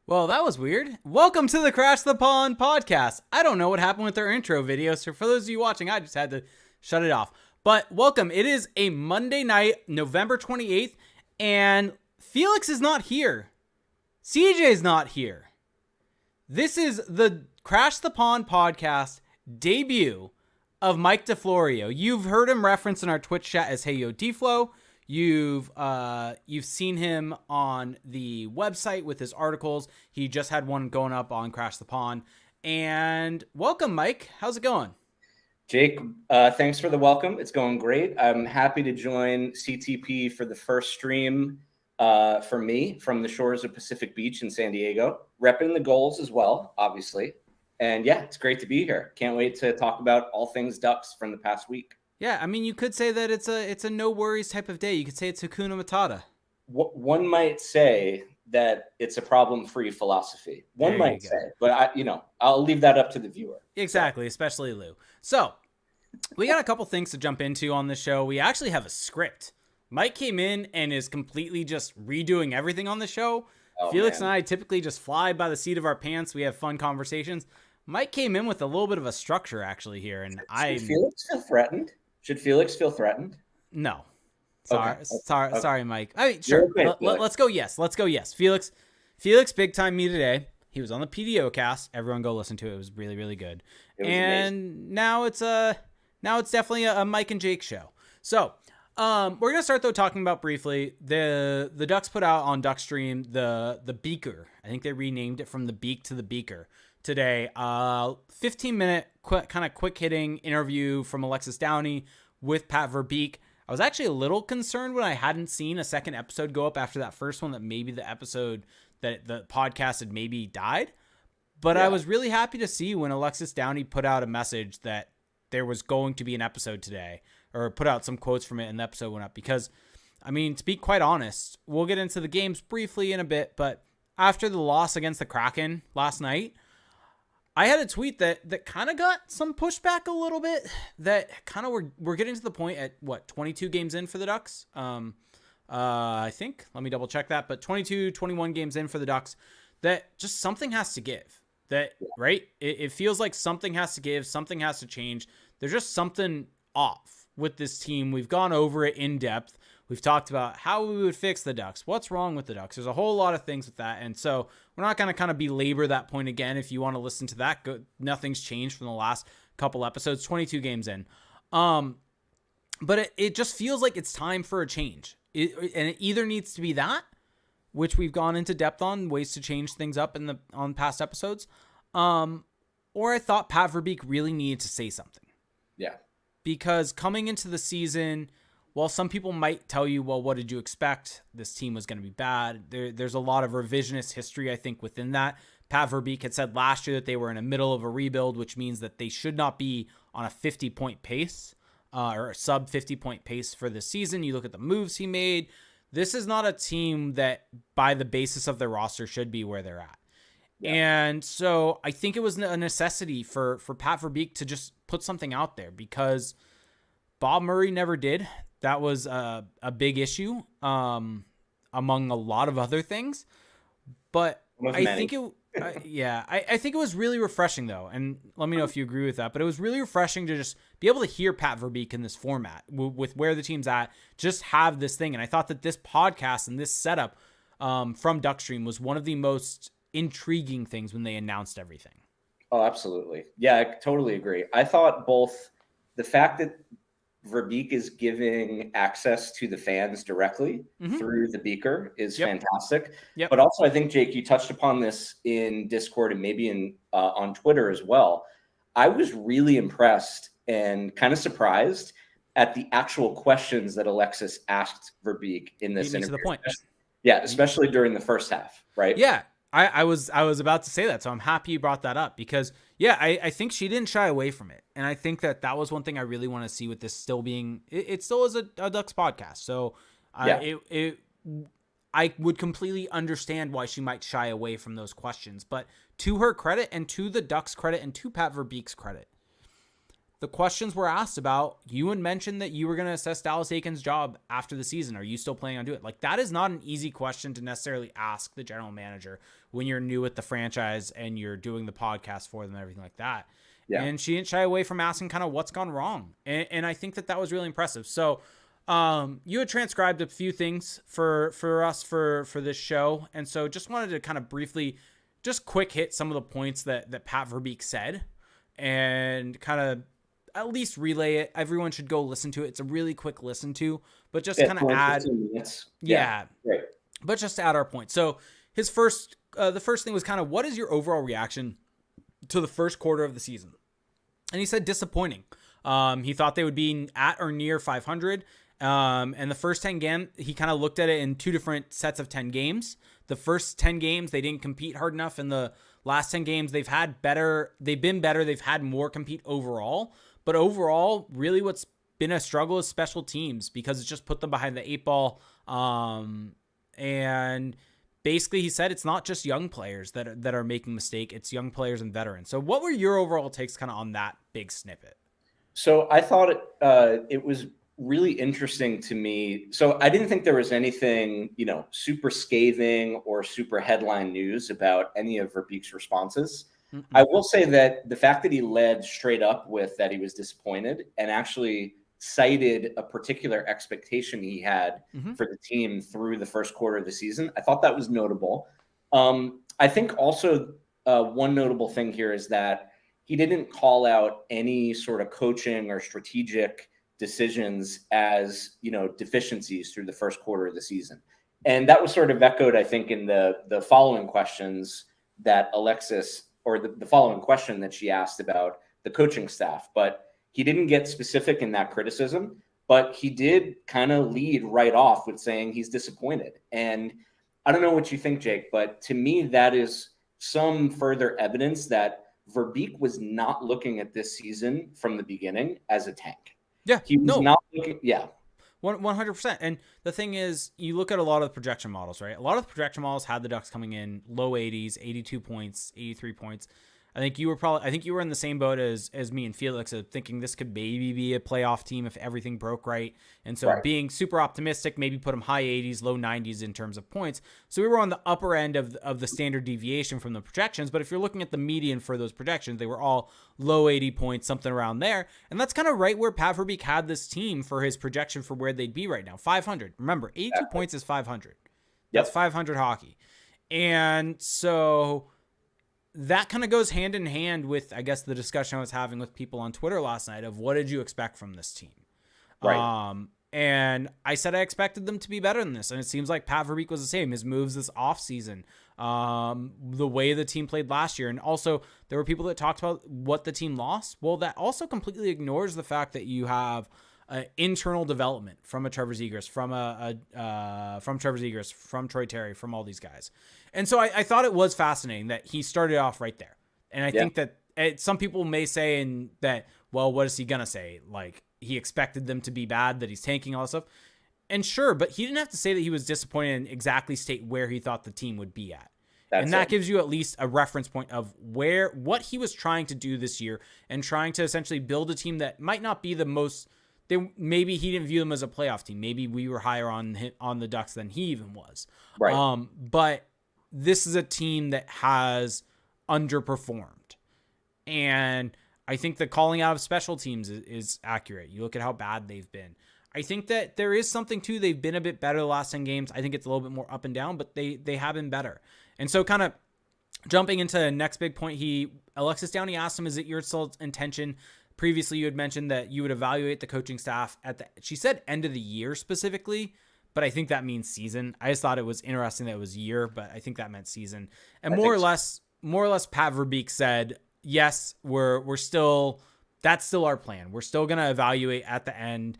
Well, that was weird. Welcome to the Crash the Pond podcast. I don't know what happened with their intro video, so for those of you watching, I just had to shut it off. But welcome. It is a Monday night, November 28th, and Felix is not here. CJ is not here. This is the Crash the Pond podcast debut of Mike DeFlorio. You've heard him referenced in our Twitch chat as Hey Yo DFlo. You've seen him on the website with his articles. He just had one going up on Crash the Pond. And welcome, Mike. How's it going? Jake, thanks for the welcome. It's going great. I'm happy to join CTP for the first stream for me from the shores of Pacific Beach in San Diego, repping the goals as well, obviously. And yeah, it's great to be here. Can't wait to talk about all things Ducks from the past week. Yeah, I mean, you could say that it's a no worries type of day. You could say it's Hakuna Matata. One might say that it's a problem-free philosophy. One might say, but I'll leave that up to the viewer. Exactly, especially Lou. So we got a couple things to jump into on the show. We actually have a script. Mike came in and is completely just redoing everything on the show. Felix and I typically just fly by the seat of our pants. We have fun conversations. Mike came in with a little bit of a structure actually here, and Should Felix feel threatened? Should Felix feel threatened? No. Sorry, Mike. I mean, sure. Okay, let's go. Yes. Let's go. Yes. Felix big time me today. He was on the PDO cast. Everyone go listen to it. It was really, really good. Amazing. Now it's definitely a Mike and Jake show. So, we're going to start though talking about briefly the Ducks put out on Duckstream the Beeker. I think they renamed it from the Beak to the Beeker today. 15-minute quick hitting interview from Alexis Downey with Pat Verbeek. I was actually a little concerned when I hadn't seen a second episode go up after that first one that maybe the episode that the podcast had maybe died. But yeah. I was really happy to see when Alexis Downey put out a message that there was going to be an episode today, or put out some quotes from it and the episode went up. Because, I mean, to be quite honest, we'll get into the games briefly in a bit, but after the loss against the Kraken last night, I had a tweet that kind of got some pushback a little bit, that kind of we're getting to the point at 22 games in for the Ducks. I think, let me double check that, but 22, 21 games in for the Ducks, that just something has to give. Right? It feels like something has to give, something has to change. There's just something off with this team. We've gone over it in depth. We've talked about how we would fix the Ducks. What's wrong with the Ducks? There's a whole lot of things with that. And so we're not going to kind of belabor that point again. If you want to listen to that, nothing's changed from the last couple episodes, 22 games in. But it just feels like it's time for a change. And it either needs to be that, which we've gone into depth on, ways to change things up on past episodes. Or I thought Pat Verbeek really needed to say something. Yeah. Because coming into the season, while some people might tell you, well, what did you expect? This team was going to be bad. There's a lot of revisionist history, I think, within that. Pat Verbeek had said last year that they were in the middle of a rebuild, which means that they should not be on a 50-point pace or a sub 50-point pace for the season. You look at the moves he made. This is not a team that, by the basis of their roster, should be where they're at. Yeah. And so I think it was a necessity for Pat Verbeek to just put something out there, because Bob Murray never did. That was a big issue among a lot of other things. But I think I think it was really refreshing, though. And let me know if you agree with that. But it was really refreshing to just be able to hear Pat Verbeek in this format with where the team's at, just have this thing. And I thought that this podcast and this setup from Duckstream was one of the most intriguing things when they announced everything. Oh, absolutely. Yeah, I totally agree. I thought both the fact that Verbeek is giving access to the fans directly through the Beeker is fantastic. Yep. But also, I think, Jake, you touched upon this in Discord and maybe on Twitter as well. I was really impressed and kind of surprised at the actual questions that Alexis asked Verbeek in this interview. To the point. Yeah, especially during the first half, right? Yeah. I was about to say that, so I'm happy you brought that up, because I think she didn't shy away from it, and I think that was one thing I really want to see with this still being it still is a Ducks podcast, so I would completely understand why she might shy away from those questions. But to her credit, and to the Ducks' credit, and to Pat Verbeek's credit, the questions were asked about, you had mentioned that you were going to assess Dallas Eakins' job after the season. Are you still planning on doing it? Like, that is not an easy question to necessarily ask the general manager when you're new at the franchise and you're doing the podcast for them and everything like that. Yeah. And she didn't shy away from asking kind of what's gone wrong. And I think that was really impressive. So you had transcribed a few things for us for this show. And so just wanted to kind of briefly just quick hit some of the points that Pat Verbeek said and kind of at least relay it. Everyone should go listen to it. It's a really quick listen to, but just kind of add, right. But just to add our point. So his the first thing was kind of, what is your overall reaction to the first quarter of the season? And he said disappointing. He thought they would be at or near 500. And the first 10 games, he kind of looked at it in two different sets of 10 games. The first 10 games, they didn't compete hard enough. In the last 10 games, they've been better. They've had more compete overall. But overall, really what's been a struggle is special teams because it's just put them behind the 8 ball. And basically he said it's not just young players that are making mistake. It's young players and veterans. So what were your overall takes kind of on that big snippet? So I thought it was really interesting to me. So I didn't think there was anything, super scathing or super headline news about any of Verbeek's responses. I will say that the fact that he led straight up with that he was disappointed and actually cited a particular expectation he had for the team through the first quarter of the season, I thought that was notable. I think also one notable thing here is that he didn't call out any sort of coaching or strategic decisions as, deficiencies through the first quarter of the season. And that was sort of echoed, I think, in the following questions that Alexis, or the following question that she asked about the coaching staff. But he didn't get specific in that criticism, but he did kind of lead right off with saying he's disappointed. And I don't know what you think, Jake, but to me, that is some further evidence that Verbeek was not looking at this season from the beginning as a tank. Yeah, he was not looking. Yeah. 100%. And the thing is, you look at a lot of the projection models, right? A lot of the projection models had the Ducks coming in low 80s, 82 points, 83 points. I think you were in the same boat as me and Felix of thinking this could maybe be a playoff team if everything broke right. And so being super optimistic, maybe put them high 80s, low 90s in terms of points. So we were on the upper end of the standard deviation from the projections. But if you're looking at the median for those projections, they were all low 80 points, something around there. And that's kind of right where Pat Verbeek had this team for his projection for where they'd be right now. 500. Remember, 82 points is 500. That's 500 hockey. And so that kind of goes hand in hand with, I guess, the discussion I was having with people on Twitter last night of what did you expect from this team? Right. And I said I expected them to be better than this. And it seems like Pat Verbeek was the same. His moves this offseason, the way the team played last year. And also there were people that talked about what the team lost. Well, that also completely ignores the fact that you have internal development from a Trevor Zegras, from Troy Terry, from all these guys. And so I thought it was fascinating that he started off right there. And I think that some people may say well, what is he going to say? Like, he expected them to be bad, that he's tanking, all that stuff. And sure, but he didn't have to say that he was disappointed and exactly state where he thought the team would be at. That gives you at least a reference point of what he was trying to do this year and trying to essentially build a team that might not be the most. Maybe he didn't view them as a playoff team. Maybe we were higher on the Ducks than he even was. Right. But this is a team that has underperformed. And I think the calling out of special teams is accurate. You look at how bad they've been. I think that there is something too. They've been a bit better the last 10 games. I think it's a little bit more up and down, but they have been better. And so kind of jumping into the next big point, Alexis Downey asked him, is it your sole intention? Previously, you had mentioned that you would evaluate the coaching staff she said end of the year specifically, but I think that means season. I just thought it was interesting that it was year, but I think that meant season. And more or less, Pat Verbeek said, yes, that's still our plan. We're still going to evaluate at the end.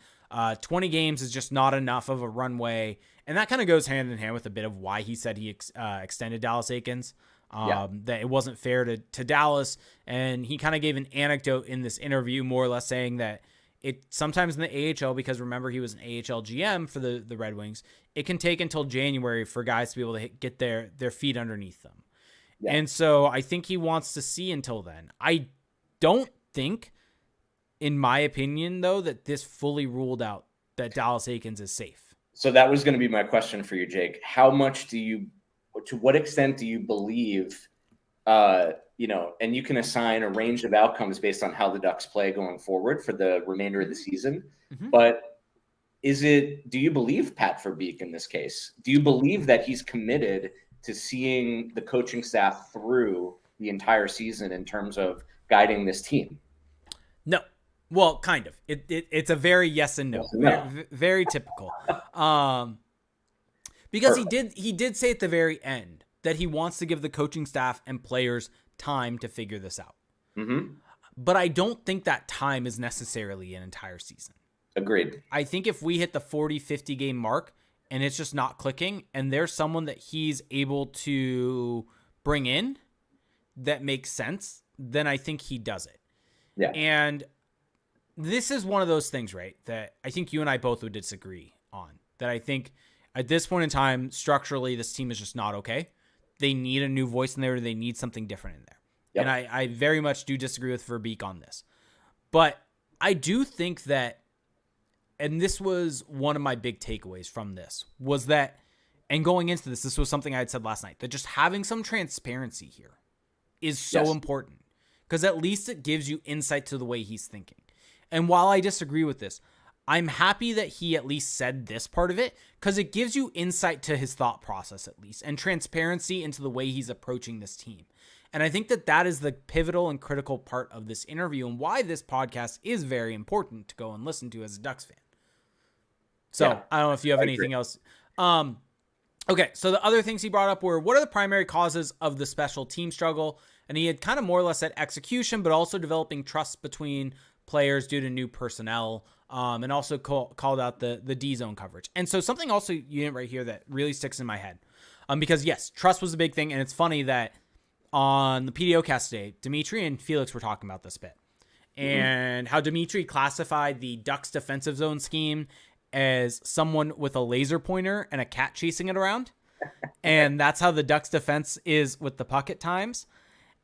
20 games is just not enough of a runway. And that kind of goes hand in hand with a bit of why he said he extended Dallas Eakins. That it wasn't fair to Dallas. And he kind of gave an anecdote in this interview, more or less saying that it sometimes in the AHL, because remember he was an AHL GM for the Red Wings, it can take until January for guys to be able to get their feet underneath them. Yeah. And so I think he wants to see until then. I don't think in my opinion, though, that this fully ruled out that Dallas Eakins is safe. So that was going to be my question for you, Jake. How much to what extent do you believe, and you can assign a range of outcomes based on how the Ducks play going forward for the remainder of the season. Mm-hmm. But do you believe Pat Verbeek in this case? Do you believe that he's committed to seeing the coaching staff through the entire season in terms of guiding this team? No. Well, kind of. It's a very yes and no. Yes and no. Very, very typical. Because he did say at the very end that he wants to give the coaching staff and players time to figure this out. Mm-hmm. But I don't think that time is necessarily an entire season. Agreed. I think if we hit the 40, 50 game mark and it's just not clicking and there's someone that he's able to bring in that makes sense, then I think he does it. Yeah. And this is one of those things, right, that I think you and I both would disagree on. That I think at this point in time, structurally, this team is just not okay. They need a new voice in there. They need something different in there. Yep. And I very much do disagree with Verbeek on this. But I do think that, and this was one of my big takeaways from this, was that, and going into this was something I had said last night, that just having some transparency here is so important. Because at least it gives you insight to the way he's thinking. And while I disagree with this, I'm happy that he at least said this part of it, because it gives you insight to his thought process at least, and transparency into the way he's approaching this team. And I think that is the pivotal and critical part of this interview and why this podcast is very important to go and listen to as a Ducks fan. So yeah, I don't know if you have anything else. Okay, so the other things he brought up were, what are the primary causes of the special team struggle? And he had kind of more or less said execution, but also developing trust between players due to new personnel, and also called out the D-zone coverage. And so something also you didn't right here that really sticks in my head, because yes, trust was a big thing. And it's funny that on the PDO cast today, Dimitri and Felix were talking about this bit, and how Dimitri classified the Ducks defensive zone scheme as someone with a laser pointer and a cat chasing it around. And that's how the Ducks defense is with the puck at times.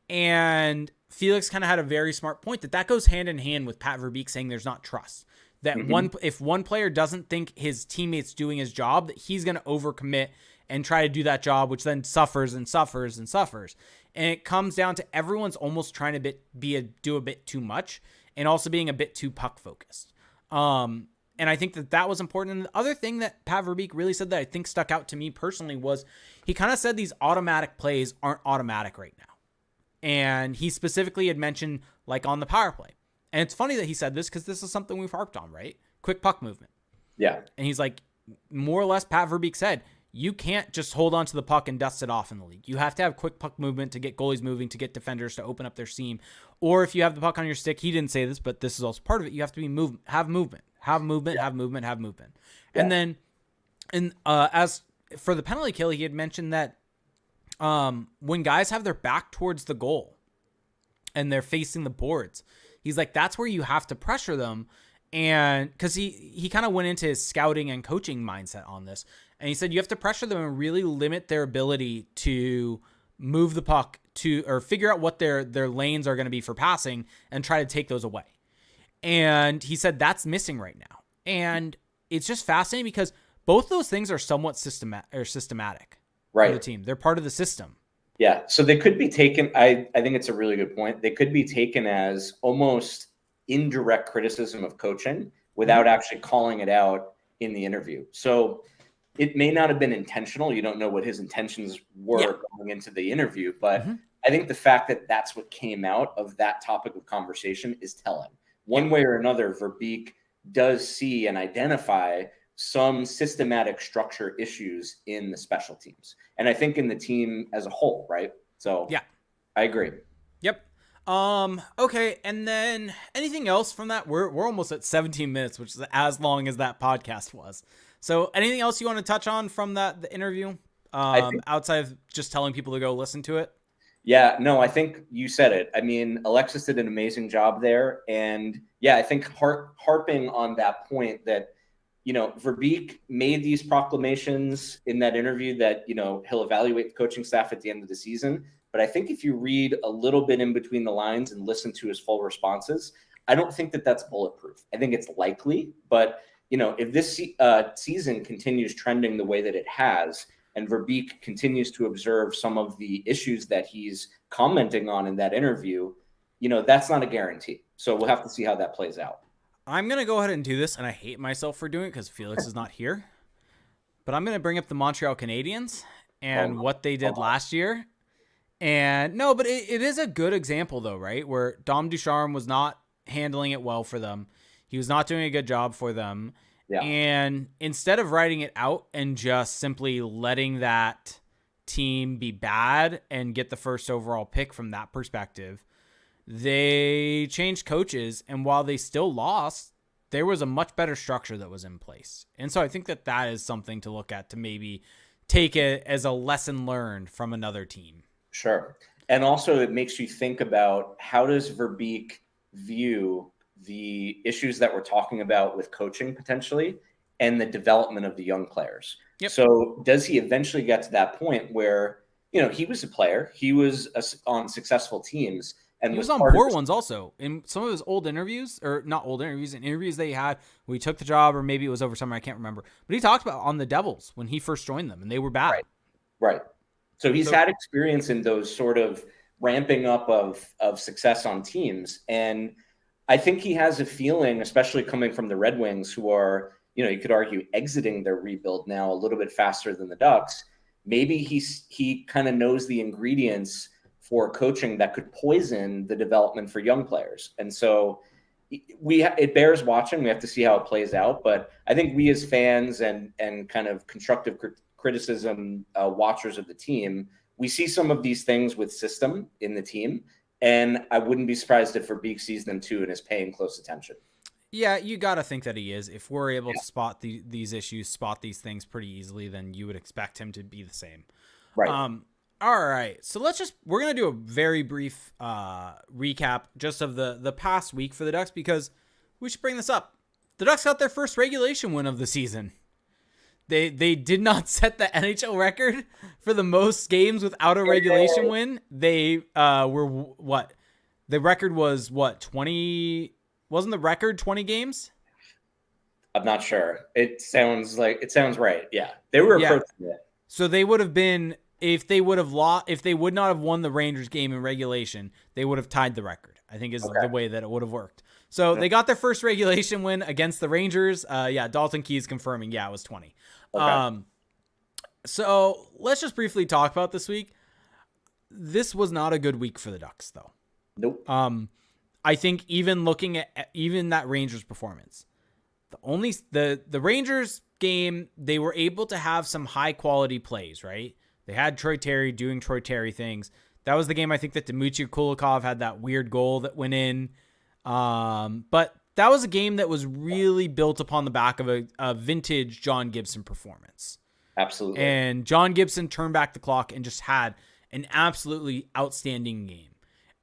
And Felix kind of had a very smart point that goes hand in hand with Pat Verbeek saying there's not trust. That if one player doesn't think his teammate's doing his job, that he's going to overcommit and try to do that job, which then suffers and suffers and suffers. And it comes down to everyone's almost trying to do a bit too much, and also being a bit too puck focused. And I think that was important. And the other thing that Pat Verbeek really said that I think stuck out to me personally was he kind of said these automatic plays aren't automatic right now. And he specifically had mentioned like on the power play. And it's funny that he said this because this is something we've harped on, right? Quick puck movement. Yeah. And he's like, more or less, Pat Verbeek said, you can't just hold on to the puck and dust it off in the league. You have to have quick puck movement to get goalies moving, to get defenders to open up their seam. Or if you have the puck on your stick, he didn't say this, but this is also part of it. You have to have movement. And then, as for the penalty kill, he had mentioned that when guys have their back towards the goal and they're facing the boards, he's like, that's where you have to pressure them. And because he kind of went into his scouting and coaching mindset on this. And he said, you have to pressure them and really limit their ability to move the puck or figure out what their lanes are going to be for passing and try to take those away. And he said that's missing right now. And it's just fascinating because both those things are somewhat systematic right. for the team. They're part of the system. Yeah. So they could be taken. I think it's a really good point. They could be taken as almost indirect criticism of coaching without actually calling it out in the interview. So it may not have been intentional. You don't know what his intentions were going into the interview, but I think the fact that that's what came out of that topic of conversation is telling. One way or another, Verbeek does see and identify some systematic structure issues in the special teams. And I think in the team as a whole, right? So yeah, I agree. Yep. Okay. And then anything else from that? We're almost at 17 minutes, which is as long as that podcast was. So anything else you want to touch on from the interview? Outside of just telling people to go listen to it? Yeah, no, I think you said it. I mean, Alexis did an amazing job there. And yeah, I think harping on that point that, Verbeek made these proclamations in that interview that, he'll evaluate the coaching staff at the end of the season. But I think if you read a little bit in between the lines and listen to his full responses, I don't think that that's bulletproof. I think it's likely, but if this season continues trending the way that it has, and Verbeek continues to observe some of the issues that he's commenting on in that interview, that's not a guarantee. So we'll have to see how that plays out. I'm going to go ahead and do this, and I hate myself for doing it because Felix is not here. But I'm going to bring up the Montreal Canadiens and what they did last year. And no, but it is a good example, though, right? Where Dom Ducharme was not handling it well for them. He was not doing a good job for them. Yeah. And instead of writing it out and just simply letting that team be bad and get the first overall pick from that perspective, they changed coaches. And while they still lost, there was a much better structure that was in place. And so I think that is something to look at, to maybe take it as a lesson learned from another team. Sure. And also it makes you think about, how does Verbeek view the issues that we're talking about with coaching potentially and the development of the young players? Yep. So does he eventually get to that point where, he was a player, he was on successful teams, and he was on poor ones also. In some of his old interviews, or not old interviews, in interviews that he had when he took the job, or maybe it was over summer, I can't remember. But he talked about on the Devils when he first joined them, and they were bad. Right. So he's had experience in those sort of ramping up of success on teams. And I think he has a feeling, especially coming from the Red Wings, who are, you could argue, exiting their rebuild now a little bit faster than the Ducks. Maybe he kind of knows the ingredients for coaching that could poison the development for young players. And so it bears watching. We have to see how it plays out. But I think we as fans and kind of constructive criticism watchers of the team, we see some of these things with system in the team. And I wouldn't be surprised if Verbeek sees them too and is paying close attention. Yeah, you got to think that he is. If we're able to spot these issues, spot these things pretty easily, then you would expect him to be the same. Right. All right. So we're going to do a very brief recap just of the past week for the Ducks, because we should bring this up. The Ducks got their first regulation win of the season. They did not set the NHL record for the most games without a regulation win. They were what? The record was what? 20? Wasn't the record 20 games? I'm not sure. It sounds right. Yeah. They were approaching it. So they would have been, if they would not have won the Rangers game in regulation, they would have tied the record, I think is the way that it would have worked. So they got their first regulation win against the Rangers. Dalton Keys confirming. Yeah, it was 20. Okay. So let's just briefly talk about this week. This was not a good week for the Ducks, though. Nope. I think even looking at even that Rangers performance, the Rangers game, they were able to have some high quality plays, right? They had Troy Terry doing Troy Terry things. That was the game I think that Dmitry Kulikov had that weird goal that went in. But that was a game that was really built upon the back of a vintage John Gibson performance. Absolutely. And John Gibson turned back the clock and just had an absolutely outstanding game.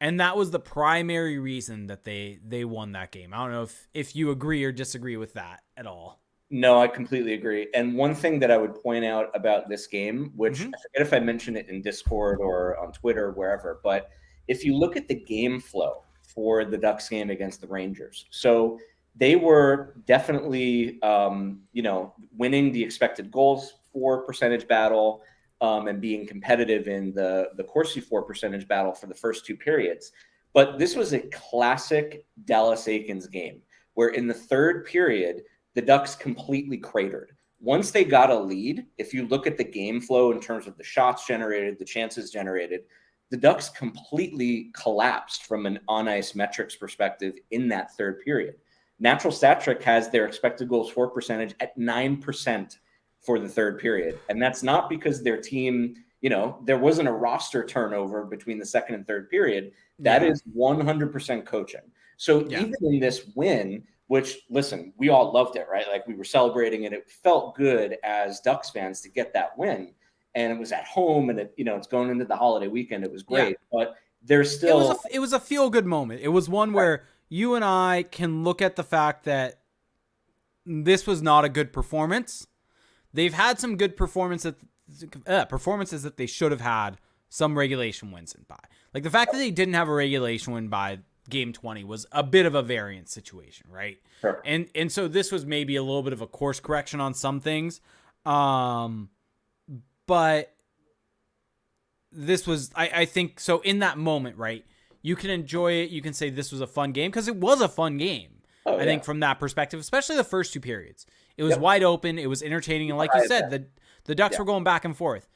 And that was the primary reason that they won that game. I don't know if you agree or disagree with that at all. No, I completely agree. And one thing that I would point out about this game, which I forget if I mentioned it in Discord or on Twitter or wherever, but if you look at the game flow for the Ducks game against the Rangers, so they were definitely, winning the expected goals for percentage battle, and being competitive in the Corsi for percentage battle for the first two periods. But this was a classic Dallas Eakins game where in the third period, the Ducks completely cratered. Once they got a lead, if you look at the game flow in terms of the shots generated, the chances generated, the Ducks completely collapsed from an on-ice metrics perspective in that third period. Natural Stat Trick has their expected goals for percentage at 9% for the third period. And that's not because their team, there wasn't a roster turnover between the second and third period. That is 100% coaching. So even in this win, which, listen, we all loved it, right? Like, we were celebrating and it felt good as Ducks fans to get that win. And it was at home and it's going into the holiday weekend. It was great, but there's still, it was a feel good moment. It was one where you and I can look at the fact that this was not a good performance. They've had some good performances that they should have had some regulation wins in by. Like the fact that they didn't have a regulation win by game 20 was a bit of a variance situation, right? Sure. And so this was maybe a little bit of a course correction on some things. But this was, I think, so in that moment, right, you can enjoy it. You can say this was a fun game because it was a fun game. I think from that perspective, especially the first 2 periods, it was wide open. It was entertaining. And like you said, the Ducks were going back and forth.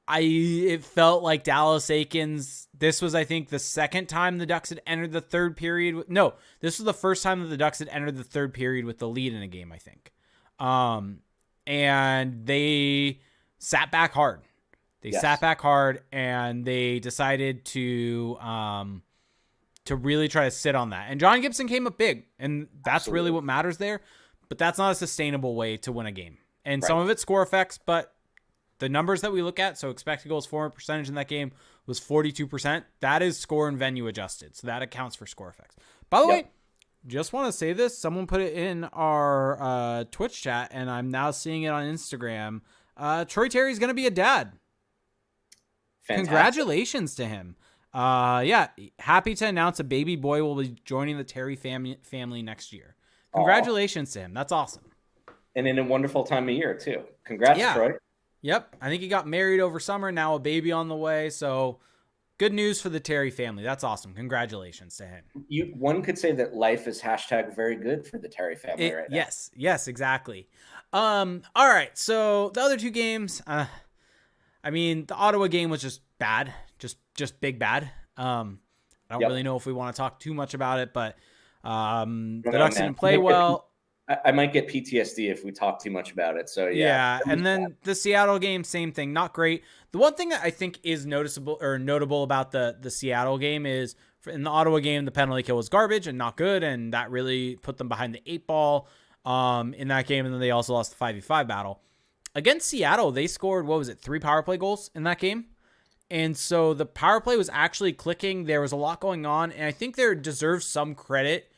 It felt like Dallas Eakins. This was, I think, the second time the Ducks had entered the third period. No, this was the first time that the Ducks had entered the third period with the lead in a game, I think. And they sat back hard. They sat back hard, and they decided to really try to sit on that. And John Gibson came up big, and that's really what matters there. But that's not a sustainable way to win a game. And some of it's score effects, but the numbers that we look at, so expected goals for percentage in that game was 42%. That is score and venue adjusted, so that accounts for score effects. By the way, just want to say this. Someone put it in our Twitch chat, and I'm now seeing it on Instagram. Troy Terry's going to be a dad. Fantastic. Congratulations to him. Happy to announce a baby boy will be joining the Terry family next year. Congratulations to him. That's awesome. And in a wonderful time of year, too. Congrats, Troy. Yep. I think he got married over summer. Now a baby on the way. So good news for the Terry family. That's awesome. Congratulations to him. One could say that life is #very good for the Terry family right now. Yes, exactly. All right. So the other 2 games, the Ottawa game was just bad, just big bad. I don't really know if we want to talk too much about it, but the Ducks didn't play well. I might get PTSD if we talk too much about it. So and then the Seattle game, same thing, not great. The one thing that I think is noticeable or notable about the Seattle game is in the Ottawa game, the penalty kill was garbage and not good, and that really put them behind the 8 ball in that game. And then they also lost the 5v5 battle against Seattle. They scored 3 power play goals in that game. And so the power play was actually clicking. There was a lot going on, and I think there deserves some credit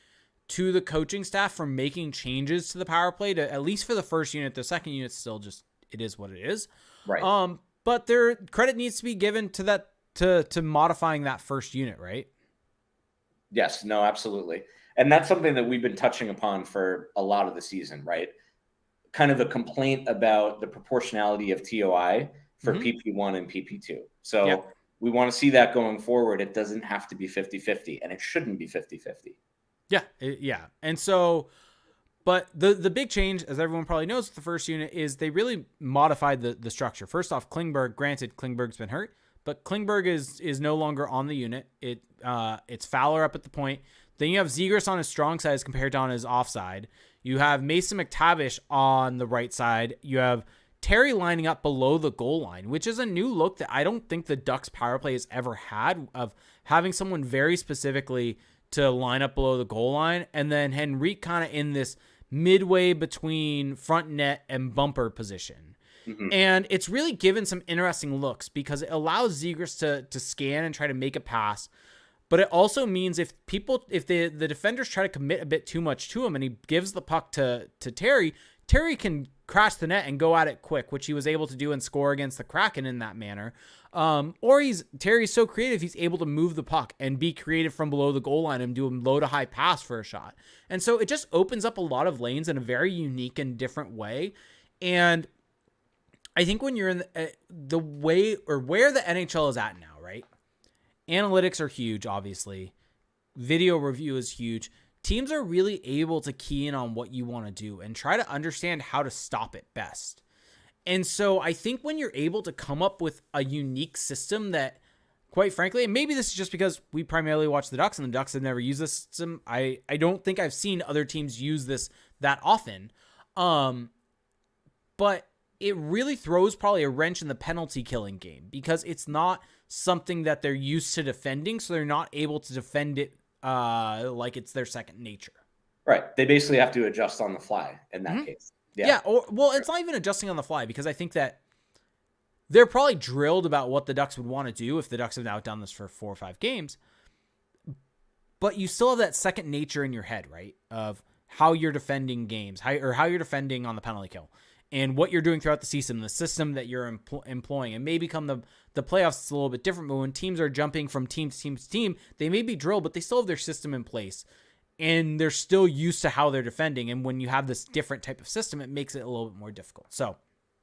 to the coaching staff for making changes to the power play to at least for the first unit. The second unit still just, it is what it is. Right. But their credit needs to be given to that, to modifying that first unit, right? Yes, no, absolutely. And that's something that we've been touching upon for a lot of the season, right? Kind of a complaint about the proportionality of TOI for PP1 and PP2. So we want to see that going forward. It doesn't have to be 50-50, and it shouldn't be 50-50. Yeah. And so, but the big change, as everyone probably knows with the first unit, is they really modified the structure. First off, Klingberg, granted Klingberg's been hurt, but Klingberg is no longer on the unit. It's Fowler up at the point. Then you have Zegras on his strong side as compared to on his offside. You have Mason McTavish on the right side. You have Terry lining up below the goal line, which is a new look that I don't think the Ducks power play has ever had, of having someone very specifically to line up below the goal line, and then Henrique kind of in this midway between front net and bumper position. And it's really given some interesting looks because it allows Zegras to scan and try to make a pass. But it also means if the defenders try to commit a bit too much to him and he gives the puck to Terry can crash the net and go at it quick, which he was able to do and score against the Kraken in that manner. Or Terry's so creative, he's able to move the puck and be creative from below the goal line and do a low to high pass for a shot. And so it just opens up a lot of lanes in a very unique and different way. And I think when you're in the way or where the NHL is at now, right? Analytics are huge, obviously. Video review is huge. Teams are really able to key in on what you want to do and try to understand how to stop it best. And so I think when you're able to come up with a unique system that, quite frankly, and maybe this is just because we primarily watch the Ducks and the Ducks have never used this system. I don't think I've seen other teams use this that often. But it really throws probably a wrench in the penalty killing game because it's not something that they're used to defending. So they're not able to defend it like it's their second nature. Right. They basically have to adjust on the fly in that case. Yeah. It's not even adjusting on the fly because I think that they're probably drilled about what the Ducks would want to do if the Ducks have now done this for 4 or 5 games. But you still have that second nature in your head, right? Of how you're defending games, how you're defending on the penalty kill. and what you're doing throughout the season, the system that you're employing. And maybe come the playoffs, it's a little bit different, but when teams are jumping from team to team to team, they may be drilled, but they still have their system in place. And they're still used to how they're defending. And when you have this different type of system, it makes it a little bit more difficult. So,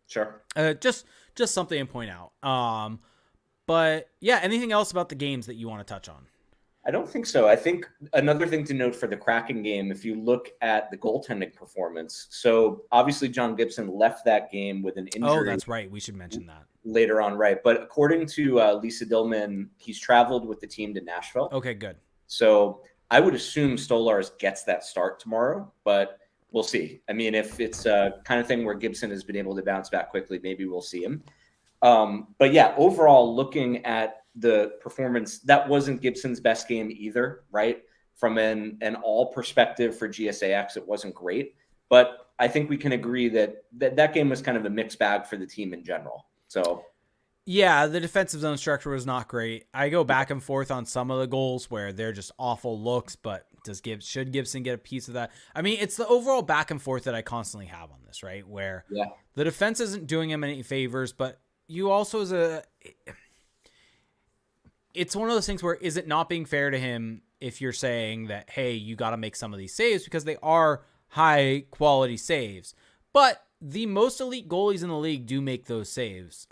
sure. Just something to point out. But yeah, anything else about the games that you want to touch on? I don't think so. I think another thing to note for the Kraken game, if you look at the goaltending performance, so obviously John Gibson left that game with an injury. Oh, that's right. We should mention that. Later on, right. But according to Lisa Dillman, he's traveled with the team to Nashville. Okay, good. So I would assume Stolarz gets that start tomorrow, but we'll see. I mean, if it's a kind of thing where Gibson has been able to bounce back quickly, maybe we'll see him. But yeah, overall, looking at the performance, that wasn't Gibson's best game either, right? From an all perspective for GSAX, it wasn't great. But I think we can agree that game was kind of a mixed bag for the team in general. So yeah, the defensive zone structure was not great. I go back and forth on some of the goals where they're just awful looks, but should Gibson get a piece of that? I mean, it's the overall back and forth that I constantly have on this, right? Where the defense isn't doing him any favors, but you also it's one of those things where is it not being fair to him if you're saying that, hey, you got to make some of these saves because they are high quality saves, but the most elite goalies in the league do make those saves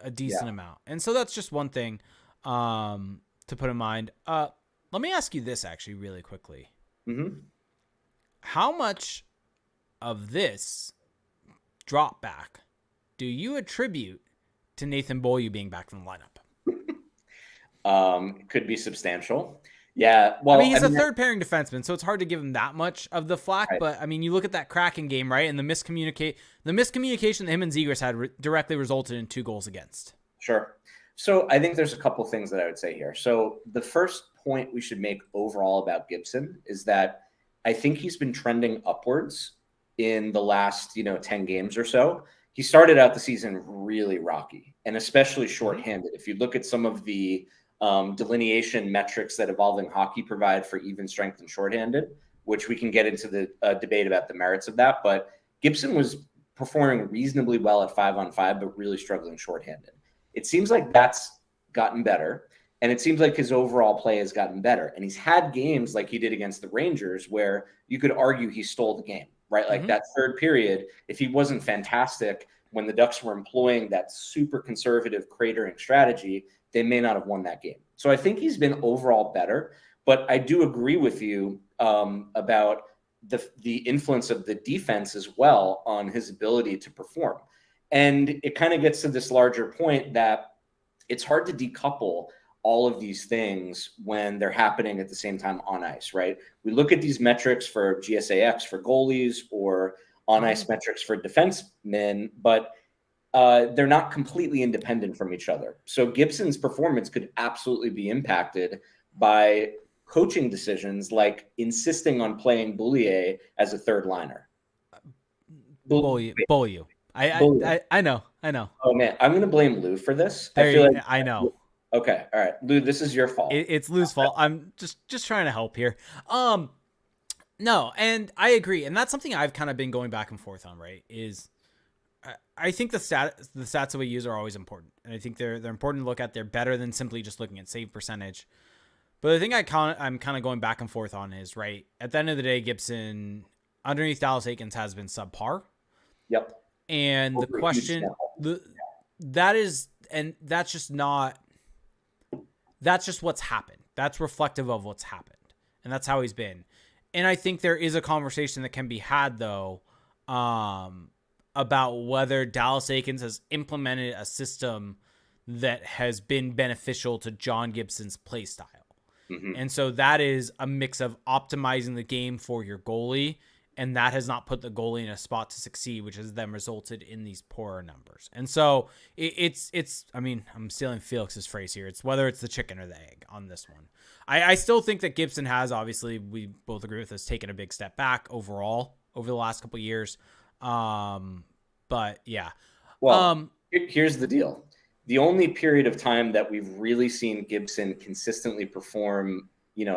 a decent amount. And so that's just one thing to put in mind. Let me ask you this actually really quickly. Mm-hmm. How much of this drop back do you attribute to Nathan Beaulieu being back in the lineup? Could be substantial. Yeah. Well, I mean, he's a third pairing defenseman, so it's hard to give him that much of the flack. Right. But I mean, you look at that Kraken game, right? And the miscommunication that him and Zegras had directly resulted in 2 goals against. Sure. So I think there's a couple things that I would say here. So the first point we should make overall about Gibson is that I think he's been trending upwards in the last, 10 games or so. He started out the season really rocky and especially shorthanded. If you look at some of the delineation metrics that Evolving Hockey provide for even strength and shorthanded, which we can get into the debate about the merits of that. But Gibson was performing reasonably well at 5-on-5, but really struggling shorthanded. It seems like that's gotten better. And it seems like his overall play has gotten better. And he's had games like he did against the Rangers where you could argue he stole the game, right? Like that third period, if he wasn't fantastic when the Ducks were employing that super conservative cratering strategy, they may not have won that game. So I think he's been overall better, but I do agree with you about the influence of the defense as well on his ability to perform. And it kind of gets to this larger point that it's hard to decouple all of these things when they're happening at the same time on ice, right? We look at these metrics for GSAX for goalies or on ice metrics for defensemen, but they're not completely independent from each other. So Gibson's performance could absolutely be impacted by coaching decisions like insisting on playing Beaulieu as a third liner. Beaulieu. I know. Oh man, I'm going to blame Lou for this. I know. Okay. All right. Lou, this is your fault. It's Lou's fault. I'm just trying to help here. No, and I agree. And that's something I've kind of been going back and forth on, right? Is I think the stats that we use are always important. And I think they're important to look at. They're better than simply just looking at save percentage. But the thing I'm kind of going back and forth on is, right, at the end of the day, Gibson underneath Dallas Eakins has been subpar. Yep. And the question that's just what's happened. That's reflective of what's happened. And that's how he's been. And I think there is a conversation that can be had, though, about whether Dallas Eakins has implemented a system that has been beneficial to John Gibson's play style. Mm-hmm. And so that is a mix of optimizing the game for your goalie, and that has not put the goalie in a spot to succeed, which has then resulted in these poorer numbers. And so it's I mean, I'm stealing Felix's phrase here. It's whether it's the chicken or the egg on this one. I still think that Gibson has, obviously, we both agree with this, taken a big step back overall over the last couple of years. But yeah. Well, here's the deal. The only period of time that we've really seen Gibson consistently perform,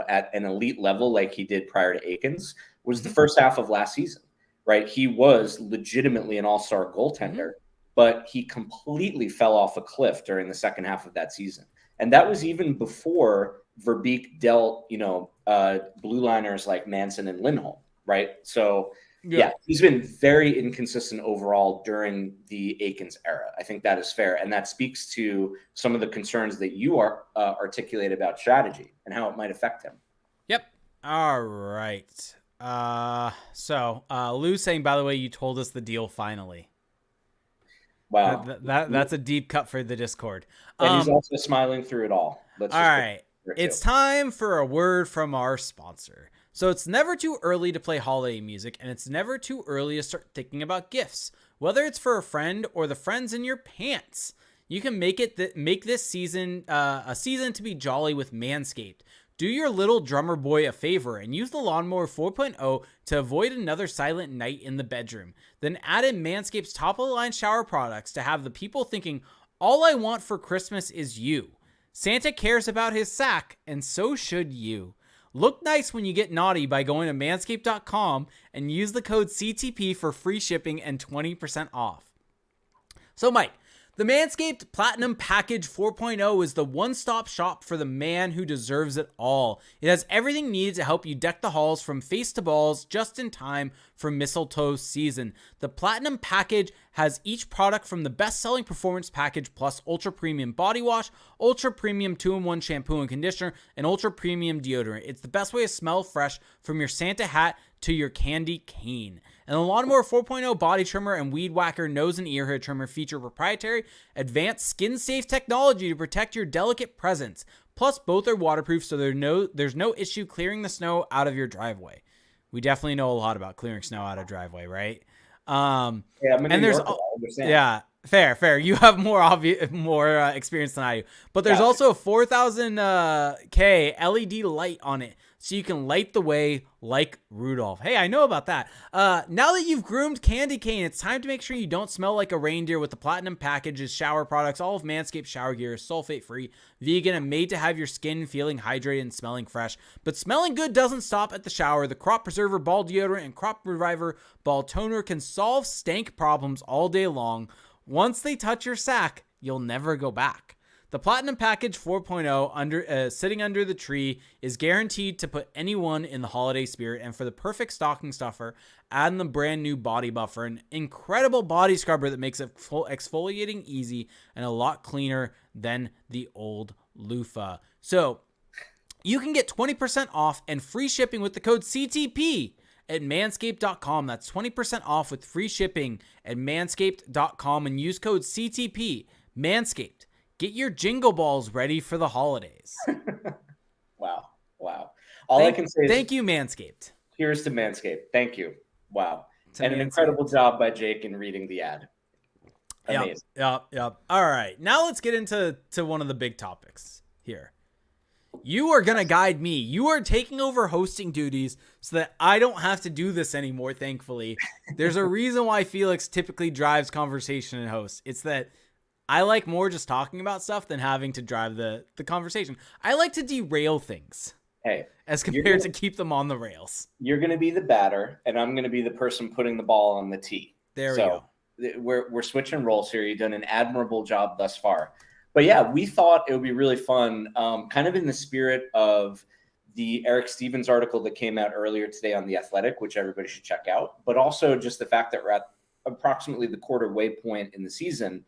at an elite level like he did prior to Eakins was the first half of last season, right? He was legitimately an all-star goaltender, but he completely fell off a cliff during the second half of that season. And that was even before Verbeek dealt, blue liners like Manson and Lindholm, right? So, yeah, he's been very inconsistent overall during the Aikens era. I think that is fair. And that speaks to some of the concerns that you are articulate about strategy and how it might affect him. Yep. All right. So Lou saying, by the way, you told us the deal finally. Wow. That's a deep cut for the Discord. And he's also smiling through it all. All right. It's time for a word from our sponsor. So it's never too early to play holiday music, and it's never too early to start thinking about gifts, whether it's for a friend or the friends in your pants. You can make this season a season to be jolly with Manscaped. Do your little drummer boy a favor and use the Lawnmower 4.0 to avoid another silent night in the bedroom. Then add in Manscaped's top-of-the-line shower products to have the people thinking, all I want for Christmas is you. Santa cares about his sack, and so should you. Look nice when you get naughty by going to manscaped.com and use the code CTP for free shipping and 20% off. So, Mike, the Manscaped Platinum Package 4.0 is the one-stop shop for the man who deserves it all. It has everything needed to help you deck the halls from face to balls just in time for mistletoe season. The Platinum Package has each product from the best-selling Performance Package Plus Ultra Premium Body Wash, Ultra Premium 2-in-1 Shampoo and Conditioner, and Ultra Premium Deodorant. It's the best way to smell fresh from your Santa hat to your candy cane. And the Lawnmower 4.0 Body Trimmer and Weed Whacker Nose and Ear Hair Trimmer feature proprietary advanced skin-safe technology to protect your delicate presence. Plus, both are waterproof, so there's no issue clearing the snow out of your driveway. We definitely know a lot about clearing snow out of driveway, right? I'm in New York, I understand. Yeah, fair. You have more experience than I do. But there's also a 4000K LED light on it, so you can light the way like Rudolph. Hey, I know about that. Now that you've groomed Candy Cane, it's time to make sure you don't smell like a reindeer with the Platinum Package's shower products. All of Manscaped shower gear is sulfate-free, vegan, and made to have your skin feeling hydrated and smelling fresh. But smelling good doesn't stop at the shower. The Crop Preserver Ball Deodorant and Crop Reviver Ball Toner can solve stank problems all day long. Once they touch your sack, you'll never go back. The Platinum Package 4.0 sitting under the tree is guaranteed to put anyone in the holiday spirit, and for the perfect stocking stuffer, add in the brand new Body Buffer, an incredible body scrubber that makes exfoliating easy and a lot cleaner than the old loofah. So you can get 20% off and free shipping with the code CTP at manscaped.com. That's 20% off with free shipping at manscaped.com and use code CTP. Manscaped. Get your jingle balls ready for the holidays. Wow. I can say is thank you, Manscaped. Here's to Manscaped. Thank you. Wow. To and Manscaped. An incredible job by Jake in reading the ad. Amazing. Yep. All right. Now let's get into one of the big topics here. You are going to guide me. You are taking over hosting duties so that I don't have to do this anymore, thankfully. There's a reason why Felix typically drives conversation and hosts. It's that I like more just talking about stuff than having to drive the conversation. I like to derail things. Hey, as compared to keep them on the rails. You're going to be the batter, and I'm going to be the person putting the ball on the tee. There we go. We're switching roles here. You've done an admirable job thus far. But yeah, we thought it would be really fun, kind of in the spirit of the Eric Stevens article that came out earlier today on The Athletic, which everybody should check out, but also just the fact that we're at approximately the quarter way point in the season.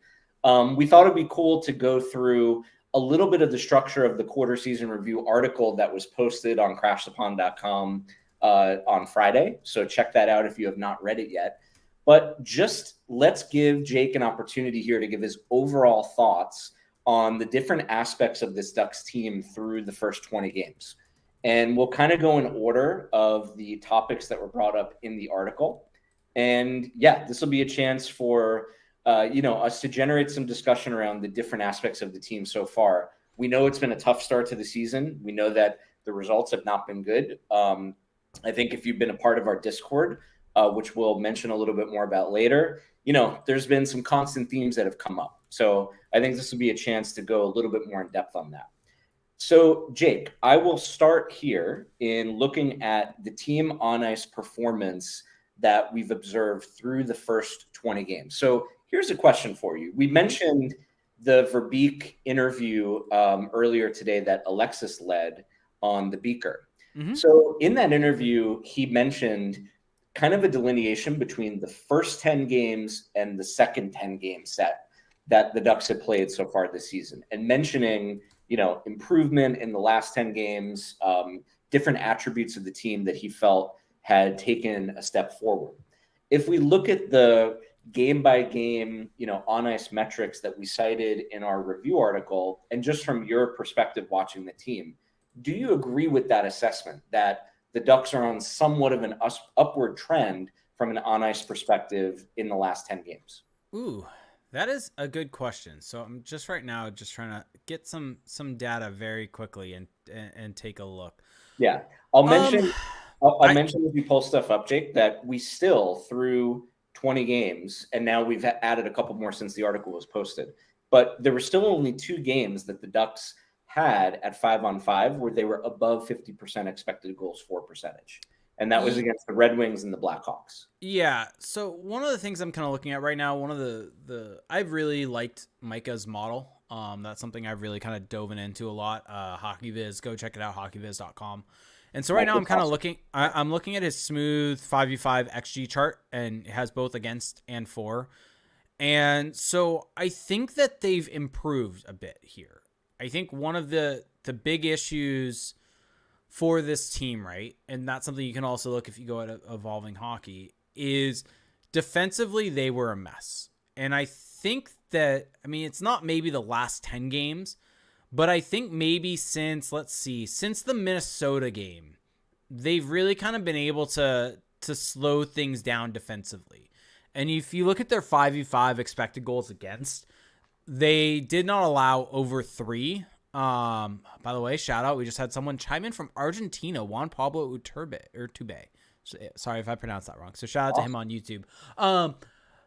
We thought it'd be cool to go through a little bit of the structure of the quarter season review article that was posted on crashthepond.com on Friday. So check that out if you have not read it yet. But just let's give Jake an opportunity here to give his overall thoughts on the different aspects of this Ducks team through the first 20 games. And we'll kind of go in order of the topics that were brought up in the article. And yeah, this will be a chance for us to generate some discussion around the different aspects of the team so far. We know it's been a tough start to the season. We know that the results have not been good. I think if you've been a part of our Discord, which we'll mention a little bit more about later, there's been some constant themes that have come up. So I think this will be a chance to go a little bit more in depth on that. So Jake, I will start here in looking at the team on ice performance that we've observed through the first 20 games. So here's a question for you. We mentioned the Verbeek interview earlier today that Alexis led on the Beeker. Mm-hmm. So in that interview, he mentioned kind of a delineation between the first 10 games and the second 10 game set that the Ducks have played so far this season, and mentioning, improvement in the last 10 games, different attributes of the team that he felt had taken a step forward. If we look at the game by game, on ice metrics that we cited in our review article, and just from your perspective watching the team, do you agree with that assessment that the Ducks are on somewhat of an upward trend from an on ice perspective in the last 10 games? Ooh, that is a good question. So I'm just right now just trying to get some data very quickly and take a look. Yeah, I'll mention as we pull stuff up, Jake, that we still through 20 games, and now we've added a couple more since the article was posted, but there were still only 2 games that the Ducks had at 5-on-5 where they were above 50% expected goals for percentage. And that was against the Red Wings and the Blackhawks. Yeah. So one of the things I'm kind of looking at right now, one of the I've really liked Micah's model. That's something I've really kind of dove into a lot. HockeyViz, go check it out, hockeyviz.com. And so right now I'm kind of looking, I'm looking at his smooth 5v5 XG chart, and it has both against and for. And so I think that they've improved a bit here. I think one of the big issues for this team, right, and that's something you can also look if you go at Evolving Hockey, is defensively they were a mess. And I think that, it's not maybe the last 10 games, but I think maybe since the Minnesota game, they've really kind of been able to slow things down defensively. And if you look at their 5v5 expected goals against, they did not allow over 3. By the way, shout out, we just had someone chime in from Argentina, Juan Pablo Tube. Sorry if I pronounced that wrong. So shout out to him on YouTube.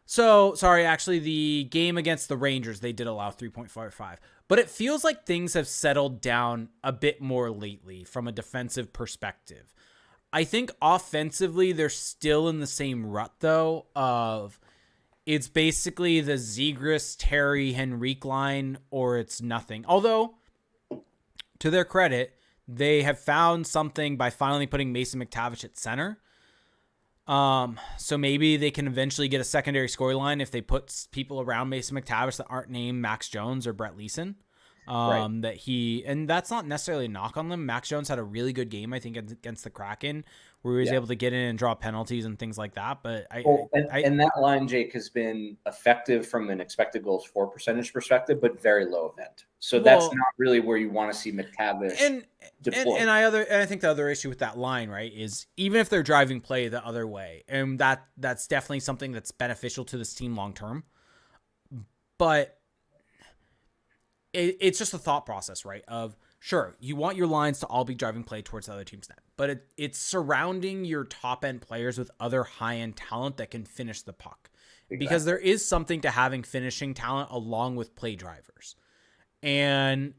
So sorry, actually the game against the Rangers, they did allow 3.45, but it feels like things have settled down a bit more lately from a defensive perspective. I think offensively, they're still in the same rut though of, it's basically the Zegras, Terry, Henrique line, or it's nothing. Although, to their credit, they have found something by finally putting Mason McTavish at center. So maybe they can eventually get a secondary scoreline if they put people around Mason McTavish that aren't named Max Jones or Brett Leason. Right. And that's not necessarily a knock on them. Max Jones had a really good game, I think, against the Kraken, where he was able to get in and draw penalties and things like that. But and that line, Jake, has been effective from an expected goals for percentage perspective, but very low event. So that's not really where you want to see McTavish deployed. And I think the other issue with that line, right, is even if they're driving play the other way, and that's definitely something that's beneficial to this team long term. But it's just a thought process, right? Of sure, you want your lines to all be driving play towards the other team's net, but it's surrounding your top end players with other high end talent that can finish the puck. Exactly. Because there is something to having finishing talent along with play drivers. And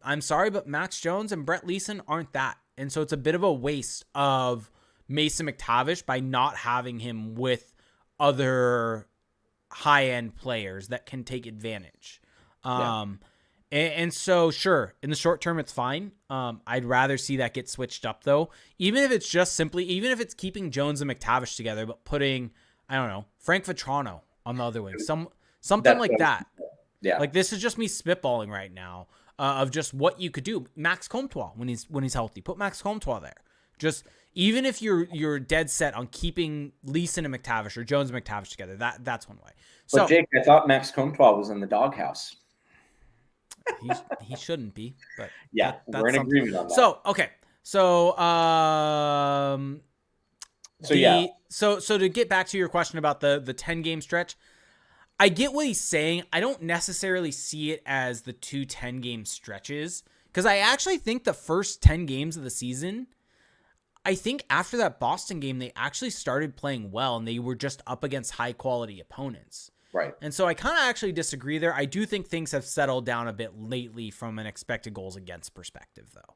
I'm sorry, but Max Jones and Brett Leason aren't that. And so it's a bit of a waste of Mason McTavish by not having him with other high end players that can take advantage. And so, sure, in the short term, it's fine. I'd rather see that get switched up, though. Even if it's keeping Jones and McTavish together, but putting, I don't know, Frank Vetrano on the other wing, something like that. Yeah. Like, this is just me spitballing right now of just what you could do. Max Comtois, when he's healthy, put Max Comtois there. Just, even if you're dead set on keeping Leason and McTavish or Jones and McTavish together, that's one way. But Jake, I thought Max Comtois was in the doghouse. He shouldn't be, but yeah, we're in agreement on that. So okay, so so to get back to your question about the 10 game stretch, I get what he's saying. I don't necessarily see it as the 2 10 game stretches, because I actually think the first 10 games of the season, I think after that Boston game, they actually started playing well, and they were just up against high quality opponents. Right. And so I kind of actually disagree there. I do think things have settled down a bit lately from an expected goals against perspective, though.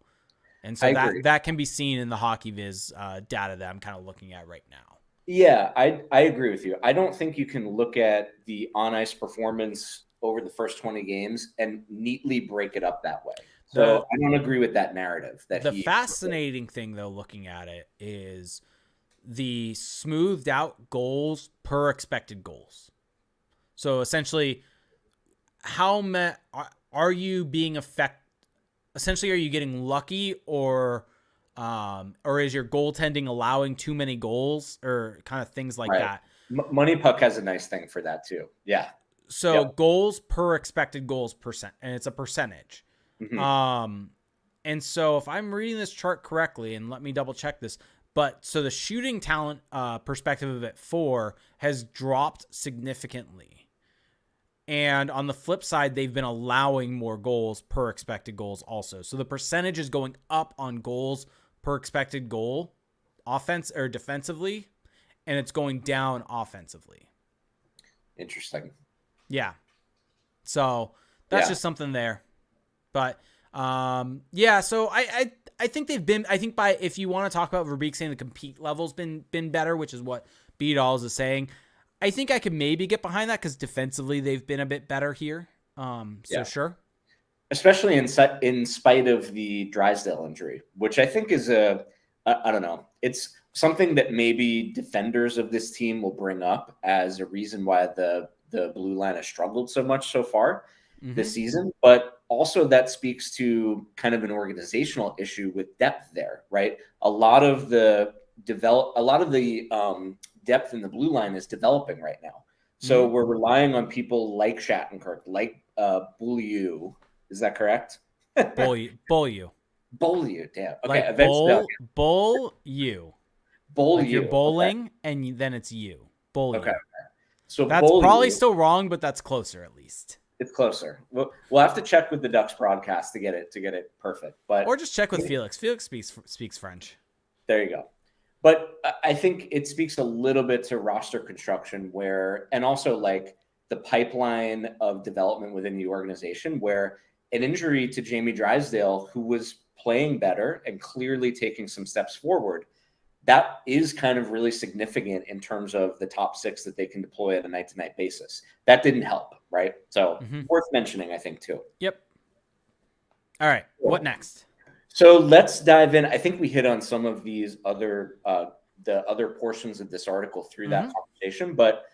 And so that can be seen in the HockeyViz data that I'm kind of looking at right now. Yeah, I agree with you. I don't think you can look at the on ice performance over the first 20 games and neatly break it up that way. So The I don't agree with that narrative that the he. fascinating thing though, looking at it, is the smoothed out goals per expected goals. So essentially, how are you being essentially, are you getting lucky, or is your goaltending allowing too many goals, or kind of things like Right. that? Money Puck has a nice thing for that too. Yeah. So Yep. goals per expected goals percent, and it's a percentage. Hmm. Um, and so if I'm reading this chart correctly, and let me double check this, but so the shooting talent perspective of it 4 has dropped significantly. And on the flip side, they've been allowing more goals per expected goals also. So the percentage is going up on goals per expected goal, offense or defensively, and it's going down offensively. Interesting. Yeah. So that's Yeah. just something there. But yeah, so I think they've been, I think, by, if you want to talk about Verbeek saying the compete level's been better, which is what B-Dolls is saying, I think I could maybe get behind that because defensively they've been a bit better here. So Yeah. sure. Especially in spite of the Drysdale injury, which I think is I don't know. It's something that maybe defenders of this team will bring up as a reason why the blue line has struggled so much so far this season. But also that speaks to kind of an organizational issue with depth there, right? A lot of the depth in the blue line is developing right now. So we're relying on people like Shattenkirk, like Beaulieu. Is that correct? Bowl you. Beaulieu, damn. Okay, Like eventually I'll get bowl you. Like you're Beaulieu. Okay, bowling and then it's you. Bowl okay. you. So That's probably Beaulieu, still wrong, but that's closer at least. it's closer. We'll have to check with the Ducks broadcast to get it perfect. Or But just check with Felix. Felix speaks French. there you go. But I think it speaks a little bit to roster construction and also like the pipeline of development within the organization where an injury to Jamie Drysdale, who was playing better and clearly taking some steps forward, that is kind of really significant in terms of the top 6 that they can deploy at a night-to-night basis. That didn't help, right? So worth mentioning, I think, too. Yep. All right. What next? So let's dive in. I think we hit on some of these the other portions of this article through that conversation, but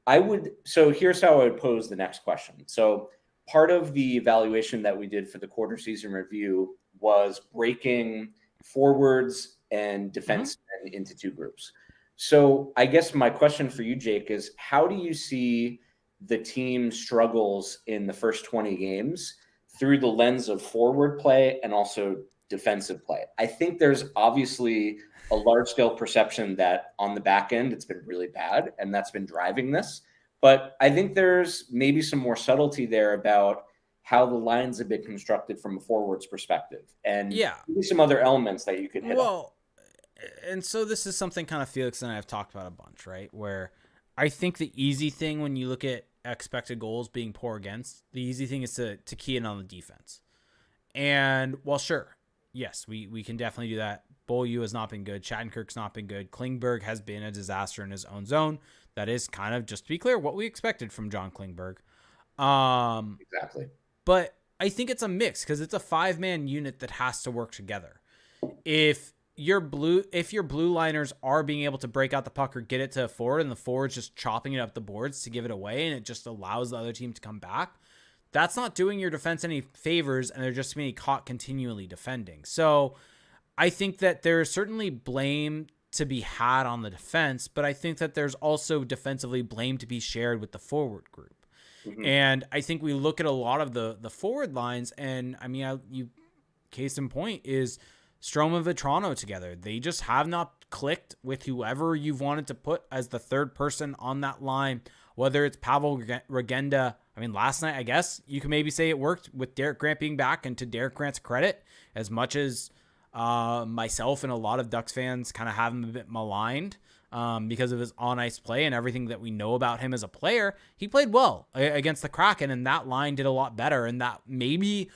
here's how I would pose the next question. So part of the evaluation that we did for the quarter season review was breaking forwards and defensemen into 2 groups. So I guess my question for you, Jake, is how do you see the team struggles in the first 20 games through the lens of forward play and also defensive play? I think there's obviously a large scale perception that on the back end it's been really bad and that's been driving this. But I think there's maybe some more subtlety there about how the lines have been constructed from a forwards perspective and maybe some other elements that you could hit on. And so this is something kind of Felix and I have talked about a bunch, right? Where I think the easy thing when you look at expected goals being poor against, the easy thing is to key in on the defense. And well, sure. Yes, we can definitely do that. Beaulieu has not been good. Shattenkirk's not been good. Klingberg has been a disaster in his own zone. That is kind of, just to be clear, what we expected from John Klingberg. Exactly. But I think it's a mix because it's a 5-man unit that has to work together. If your blue liners are being able to break out the puck or get it to a forward and the forward's just chopping it up the boards to give it away and it just allows the other team to come back, that's not doing your defense any favors, and they're just being caught continually defending. So I think that there's certainly blame to be had on the defense, but I think that there's also defensively blame to be shared with the forward group. And I think we look at a lot of the forward lines, and I mean, case in point is Strome and Vetrano together. They just have not clicked with whoever you've wanted to put as the third person on that line, whether it's Pavel Regenda. I mean, last night, I guess you can maybe say it worked with Derek Grant being back, and to Derek Grant's credit, as much as myself and a lot of Ducks fans kind of have him a bit maligned because of his on-ice play and everything that we know about him as a player, he played well against the Kraken, and that line did a lot better. And that maybe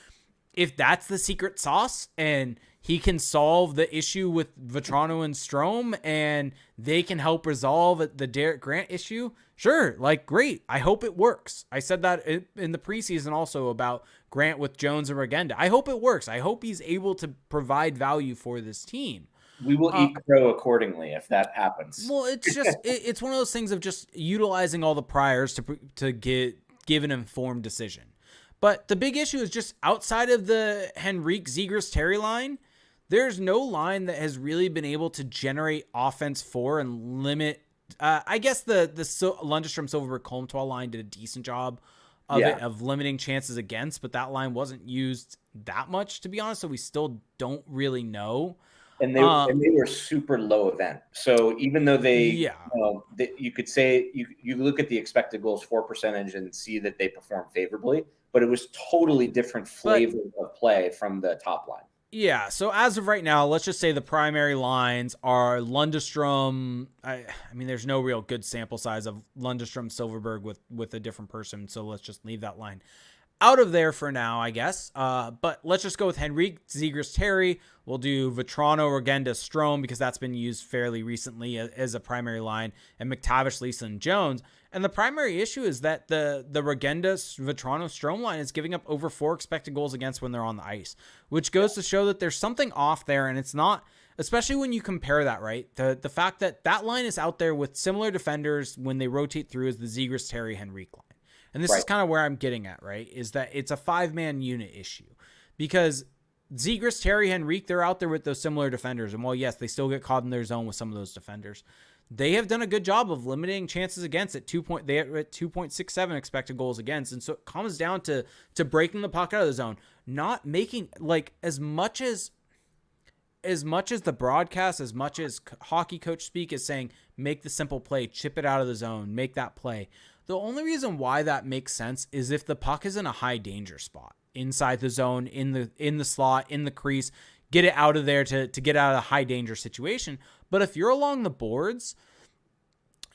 if that's the secret sauce and he can solve the issue with Vetrano and Strome and they can help resolve the Derek Grant issue, sure, like, great. I hope it works. I said that in the preseason also about Grant with Jones and Regenda. I hope it works. I hope he's able to provide value for this team. We will eat crow accordingly if that happens. Well, it's just it's one of those things of just utilizing all the priors to give an informed decision. But the big issue is just outside of the Henrique, Zegras, Terry line, there's no line that has really been able to generate offense for and limit. I guess the Lundestrom, Silverberg, Colmtoil line did a decent job of limiting chances against, but that line wasn't used that much, to be honest. So we still don't really know. And they were super low event. So even though you could say you look at the expected goals for percentage and see that they perform favorably, but it was totally different flavor of play from the top line. Yeah. So as of right now, let's just say the primary lines are Lundestrom. I mean, there's no real good sample size of Lundestrom, Silverberg with a different person. So let's just leave that line out of there for now, I guess. But let's just go with Henrique, Zegras, Terry. We'll do Vetrano, Regenda, Strome, because that's been used fairly recently as a primary line, and McTavish, Lisa, and Jones. And the primary issue is that the Regenda, Vetrano, Strome line is giving up over 4 expected goals against when they're on the ice, which goes to show that there's something off there, and it's not, especially when you compare that, right? The fact that line is out there with similar defenders when they rotate through as the Zegras, Terry, Henrique line. And this is kind of where I'm getting at, right? Is that it's a 5-man unit issue, because Zegras, Terry, Henrique, they're out there with those similar defenders. And while, yes, they still get caught in their zone with some of those defenders, they have done a good job of limiting chances against at 2.67 expected goals against. And so it comes down to breaking the puck out of the zone, not making, like, as much as the broadcast, as much as hockey coach speak is saying, make the simple play, chip it out of the zone, make that play. The only reason why that makes sense is if the puck is in a high danger spot, inside the zone, in the slot, in the crease, get it out of there to get out of a high danger situation. But if you're along the boards,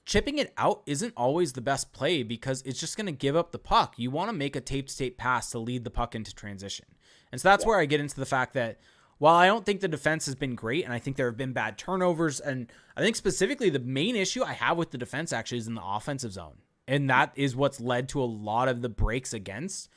chipping it out isn't always the best play, because it's just going to give up the puck. You want to make a tape-to-tape pass to lead the puck into transition. And so that's where I get into the fact that while I don't think the defense has been great, and I think there have been bad turnovers, and I think specifically the main issue I have with the defense actually is in the offensive zone. And that is what's led to a lot of the breaks against,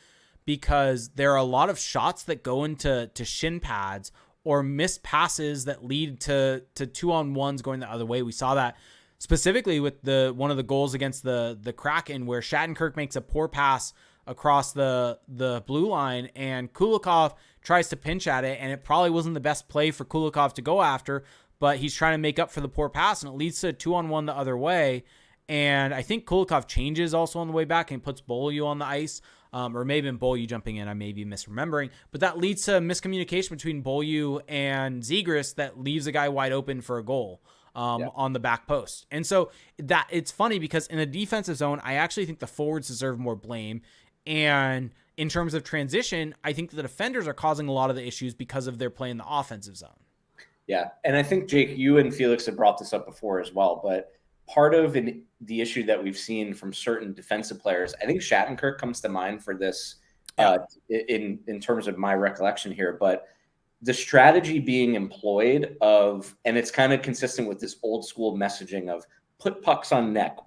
because there are a lot of shots that go into shin pads or missed passes that lead to 2-on-1s going the other way. We saw that specifically with one of the goals against the Kraken, where Shattenkirk makes a poor pass across the blue line and Kulikov tries to pinch at it, and it probably wasn't the best play for Kulikov to go after, but he's trying to make up for the poor pass, and it leads to a 2-on-1 the other way. And I think Kulikov changes also on the way back and puts Beaulieu on the ice, or maybe Beaulieu jumping in. I may be misremembering, but that leads to miscommunication between Beaulieu and Zegras that leaves a guy wide open for a goal on the back post. And so that it's funny, because in a defensive zone, I actually think the forwards deserve more blame. And in terms of transition, I think the defenders are causing a lot of the issues because of their play in the offensive zone. Yeah. And I think, Jake, you and Felix have brought this up before as well, but part of the issue that we've seen from certain defensive players, I think Shattenkirk comes to mind for this in terms of my recollection here, but the strategy being employed and it's kind of consistent with this old school messaging of put pucks on net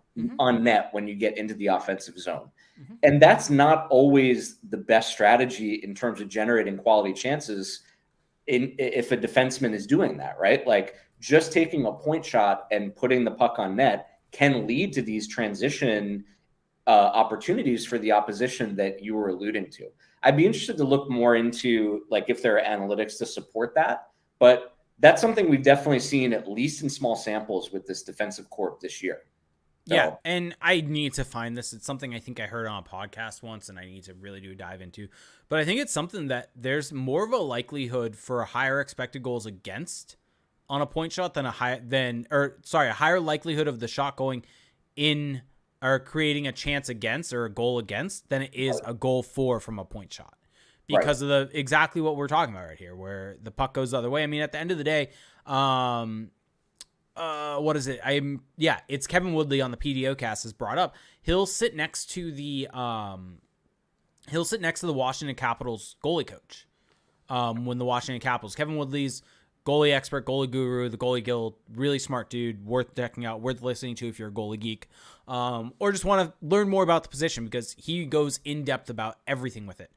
when you get into the offensive zone. Mm-hmm. And that's not always the best strategy in terms of generating quality chances if a defenseman is doing that, right? Like, just taking a point shot and putting the puck on net can lead to these transition opportunities for the opposition that you were alluding to. I'd be interested to look more into, like, if there are analytics to support that, but that's something we've definitely seen, at least in small samples, with this defensive corp this year. So, yeah, and I need to find this. It's something I think I heard on a podcast once, and I need to really do a dive into. But I think it's something that there's more of a likelihood for a higher expected goals against on a point shot than a higher likelihood of the shot going in or creating a chance against or a goal against than it is a goal for from a point shot, because of exactly what we're talking about right here, where the puck goes the other way. I mean, at the end of the day, what is it? It's Kevin Woodley on the PDO cast has brought up. He'll sit next to the Washington Capitals goalie coach. when the Washington Capitals. Kevin Woodley's goalie expert, goalie guru, the goalie guild, really smart dude, worth checking out, worth listening to if you're a goalie geek, or just want to learn more about the position because he goes in depth about everything with it.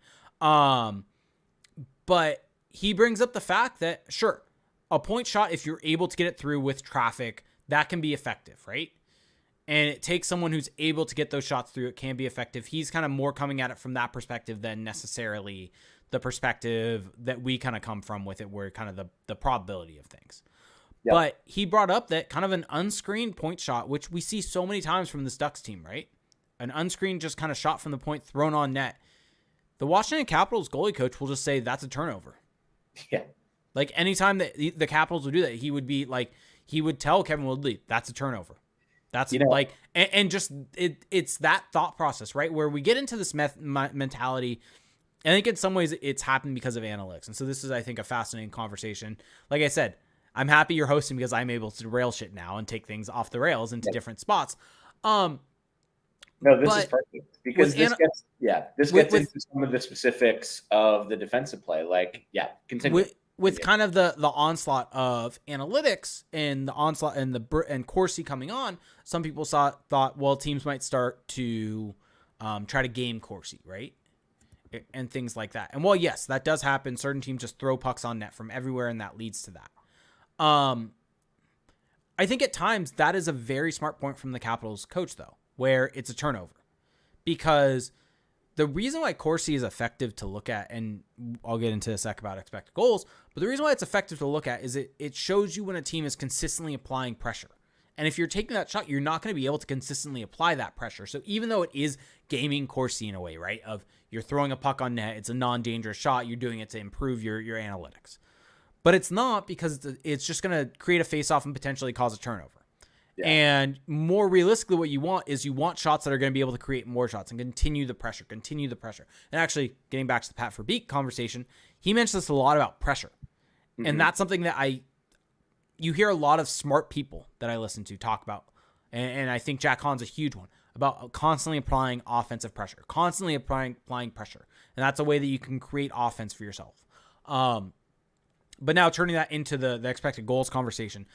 But he brings up the fact that, sure, a point shot, if you're able to get it through with traffic, that can be effective, right? And it takes someone who's able to get those shots through. It can be effective. He's kind of more coming at it from that perspective than necessarily the perspective that we kind of come from with it, where kind of the probability of things. Yep. But he brought up that kind of an unscreened point shot, which we see so many times from this Ducks team, right? An unscreened just kind of shot from the point thrown on net. The Washington Capitals goalie coach will just say that's a turnover. Yeah. Like anytime that the Capitals would do that, he would be like, he would tell Kevin Woodley, that's a turnover. That's like, and just it's that thought process, right? Where we get into this mentality. I think in some ways it's happened because of analytics. And so this is, I think, a fascinating conversation. Like I said, I'm happy you're hosting because I'm able to rail shit now and take things off the rails into different spots. No, this is perfect because this gets into some of the specifics of the defensive play. Like, continue. With kind of the onslaught of analytics and the onslaught and Corsi coming on, some people thought, well, teams might start to try to game Corsi, right? And things like that. And well, yes, that does happen. Certain teams just throw pucks on net from everywhere, and that leads to that. I think at times that is a very smart point from the Capitals coach, though, where it's a turnover. Because the reason why Corsi is effective to look at, and I'll get into a sec about expected goals, but the reason why it's effective to look at is it shows you when a team is consistently applying pressure. And if you're taking that shot, you're not going to be able to consistently apply that pressure. So even though it is gaming Corsi in a way, right, of you're throwing a puck on net, it's a non-dangerous shot, you're doing it to improve your analytics. But it's not, because it's just going to create a face-off and potentially cause a turnover. Yeah. And more realistically, what you want is shots that are going to be able to create more shots and continue the pressure. And actually, getting back to the Pat Verbeek conversation, he mentions this a lot about pressure. Mm-hmm. And that's something that you hear a lot of smart people that I listen to talk about. And I think Jack Hahn's a huge one, about constantly applying offensive pressure, constantly applying pressure. And that's a way that you can create offense for yourself. But now turning that into the expected goals conversation,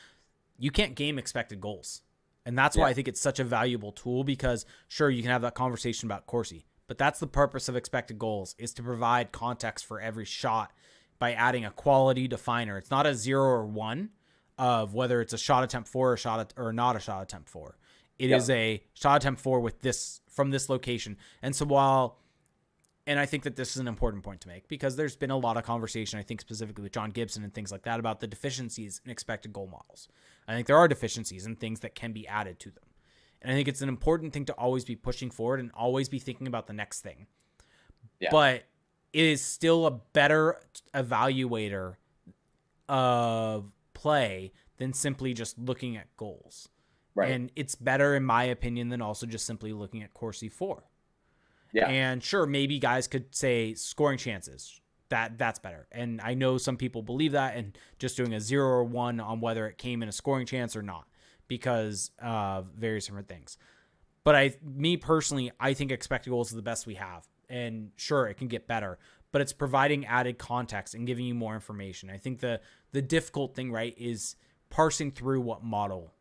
you can't game expected goals. And that's why I think it's such a valuable tool, because sure, you can have that conversation about Corsi, but that's the purpose of expected goals, is to provide context for every shot by adding a quality definer. It's not a 0 or 1 of whether it's a shot attempt for or not a shot attempt for. It is a shot attempt for with this from this location. And so and I think that this is an important point to make, because there's been a lot of conversation, I think specifically with John Gibson and things like that, about the deficiencies in expected goal models. I think there are deficiencies and things that can be added to them. And I think it's an important thing to always be pushing forward and always be thinking about the next thing. Yeah. But it is still a better evaluator of play than simply just looking at goals. Right. And it's better, in my opinion, than also just simply looking at Corsi 4. Yeah. And sure, maybe guys could say scoring chances. That's better. And I know some people believe that, and just doing a 0 or 1 on whether it came in a scoring chance or not, because of various different things. But me personally, I think expected goals is the best we have. And sure, it can get better, but it's providing added context and giving you more information. I think the difficult thing, right, is parsing through what model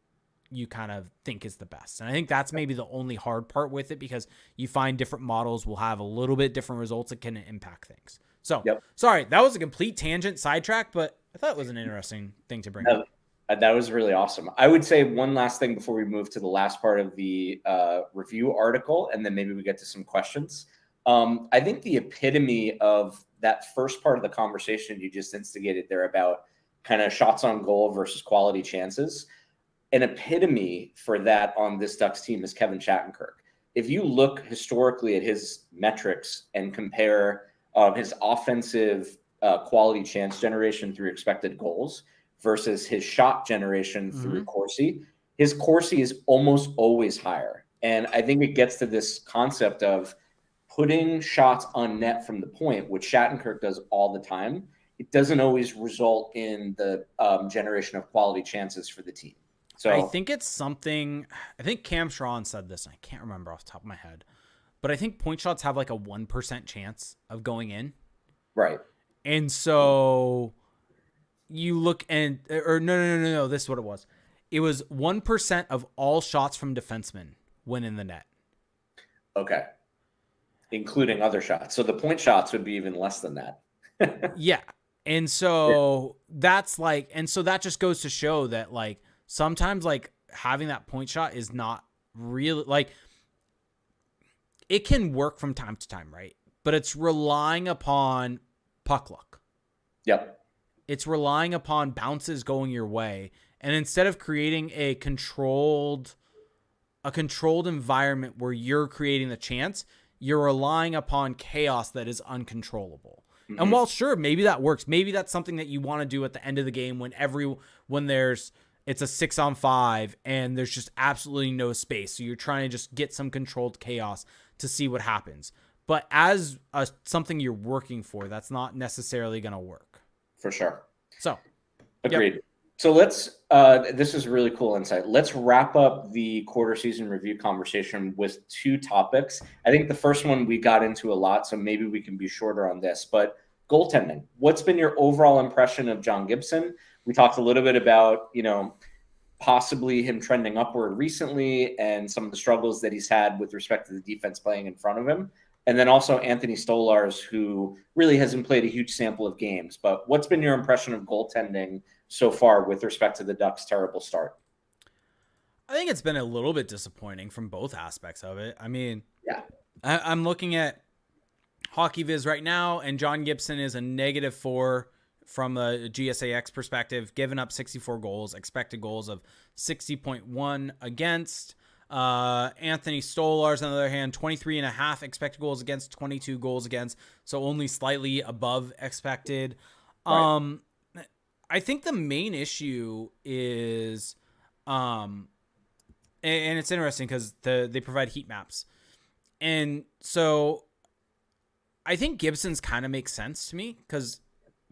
you kind of think is the best. And I think that's maybe the only hard part with it, because you find different models will have a little bit different results that can impact things. So, Sorry, that was a complete tangent sidetrack, but I thought it was an interesting thing to bring up. That was really awesome. I would say one last thing before we move to the last part of the review article, and then maybe we get to some questions. I think the epitome of that first part of the conversation you just instigated there about kind of shots on goal versus quality chances, an epitome for that on this Ducks team is Kevin Shattenkirk. If you look historically at his metrics and compare his offensive quality chance generation through expected goals versus his shot generation through Corsi, his Corsi is almost always higher. And I think it gets to this concept of putting shots on net from the point, which Shattenkirk does all the time. It doesn't always result in the generation of quality chances for the team. So I think it's something, I think Cam Schrawn said this, and I can't remember off the top of my head, but I think point shots have like a 1% chance of going in. Right. And so you look and, or no, this is what it was. It was 1% of all shots from defensemen went in the net. Okay. Including other shots. So the point shots would be even less than that. Yeah. And so that's like, and so that just goes to show that like sometimes like having that point shot is not really like, it can work from time to time, right? But it's relying upon puck luck. Yep. It's relying upon bounces going your way. And instead of creating a controlled environment where you're creating the chance, you're relying upon chaos that is uncontrollable. Mm-hmm. And while sure, maybe that works. Maybe that's something that you want to do at the end of the game when it's a 6-on-5 and there's just absolutely no space. So you're trying to just get some controlled chaos to see what happens. But as something you're working for, that's not necessarily going to work. For sure. So, agreed. Yep. So let's, this is really cool insight. Let's wrap up the quarter season review conversation with two topics. I think the first one we got into a lot, so maybe we can be shorter on this, but goaltending. What's been your overall impression of John Gibson? We talked a little bit about, possibly him trending upward recently and some of the struggles that he's had with respect to the defense playing in front of him. And then also Anthony Stolarz, who really hasn't played a huge sample of games. But what's been your impression of goaltending so far with respect to the Ducks' terrible start? I think it's been a little bit disappointing from both aspects of it. I mean, yeah, I'm looking at HockeyViz right now, and John Gibson is a -4 from a GSAX perspective, giving up 64 goals, expected goals of 60.1 against. Anthony Stolarz, on the other hand, 23.5 expected goals against, 22 goals against, so only slightly above expected. Right. I think the main issue is, and it's interesting because they provide heat maps, and so I think Gibson's kind of makes sense to me because.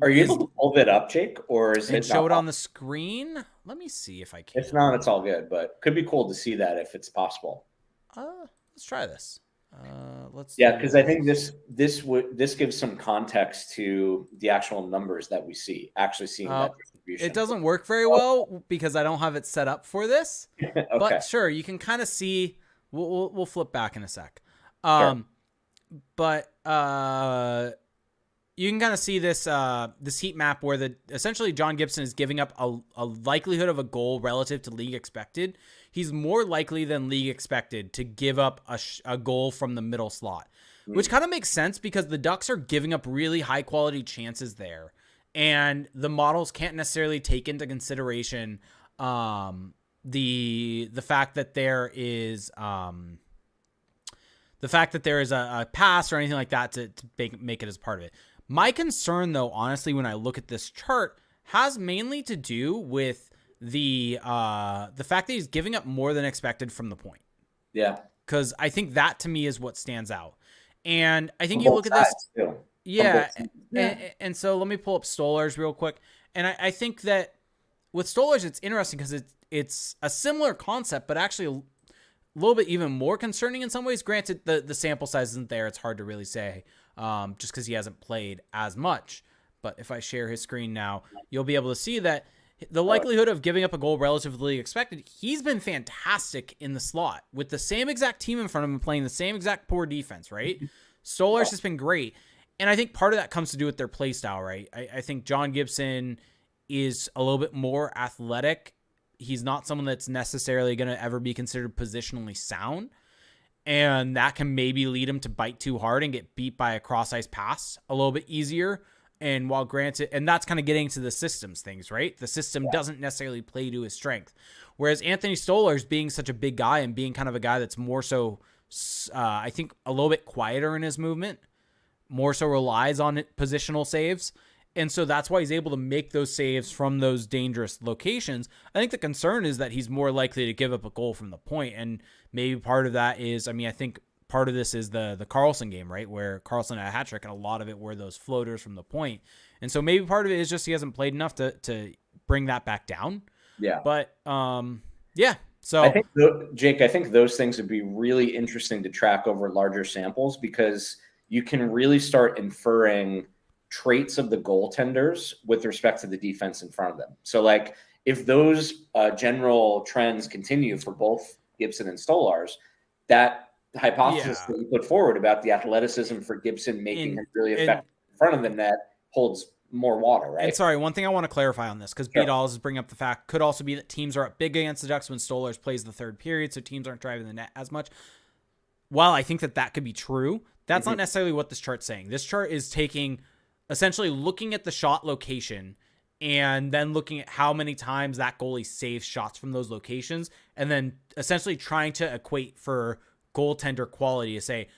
Are you able to pull that up, Jake, or is it show it on the screen? Let me see if I can. If not, it's all good, but could be cool to see that if it's possible. Let's try this. Because I think this gives some context to the actual numbers that we see. Actually seeing that distribution. It doesn't work very well because I don't have it set up for this. Okay. But sure, you can kind of see. We'll flip back in a sec. Sure. But you can kind of see this heat map where essentially John Gibson is giving up a likelihood of a goal relative to league expected. He's more likely than league expected to give up a goal from the middle slot, which kind of makes sense because the Ducks are giving up really high quality chances there, and the models can't necessarily take into consideration the fact that there is a pass or anything like that to make it as part of it. My concern, though, honestly, when I look at this chart, has mainly to do with the fact that he's giving up more than expected from the point. Yeah. Because I think that, to me, is what stands out. And I think you look at this. Too. Yeah. And so let me pull up Stolarz real quick. And I think that with Stolarz, it's interesting because it's a similar concept, but actually a little bit even more concerning in some ways. Granted, the sample size isn't there. It's hard to really say. Just because he hasn't played as much. But if I share his screen now, you'll be able to see that the likelihood of giving up a goal relatively expected, he's been fantastic in the slot with the same exact team in front of him playing the same exact poor defense, right? Stolarz has been great. And I think part of that comes to do with their play style, right? I think John Gibson is a little bit more athletic. He's not someone that's necessarily going to ever be considered positionally sound. And that can maybe lead him to bite too hard and get beat by a cross-ice pass a little bit easier. And while granted, and that's kind of getting to the systems things, right? The system doesn't necessarily play to his strength. Whereas Anthony Stolarz being such a big guy and being kind of a guy that's more so, I think, a little bit quieter in his movement, more so relies on positional saves. And so that's why he's able to make those saves from those dangerous locations. I think the concern is that he's more likely to give up a goal from the point. And maybe part of that is, I think part of this is the Carlson game, right? Where Carlson had a hat trick and a lot of it were those floaters from the point. And so maybe part of it is just he hasn't played enough to bring that back down. Yeah. But, yeah. So I think, Jake, those things would be really interesting to track over larger samples because you can really start inferring traits of the goaltenders with respect to the defense in front of them. So like if those general trends continue for both Gibson and Stolarz, that hypothesis that you put forward about the athleticism for Gibson making him really effective in front of the net holds more water, right? And sorry, one thing I want to clarify on this, because Sure. B-Dolls is bringing up the fact, could also be that teams are up big against the Ducks when Stolarz plays the third period, so teams aren't driving the net as much. While I think that could be true, that's not necessarily what this chart's saying. This chart is taking, essentially looking at the shot location and then looking at how many times that goalie saves shots from those locations, and then essentially trying to equate for goaltender quality to say,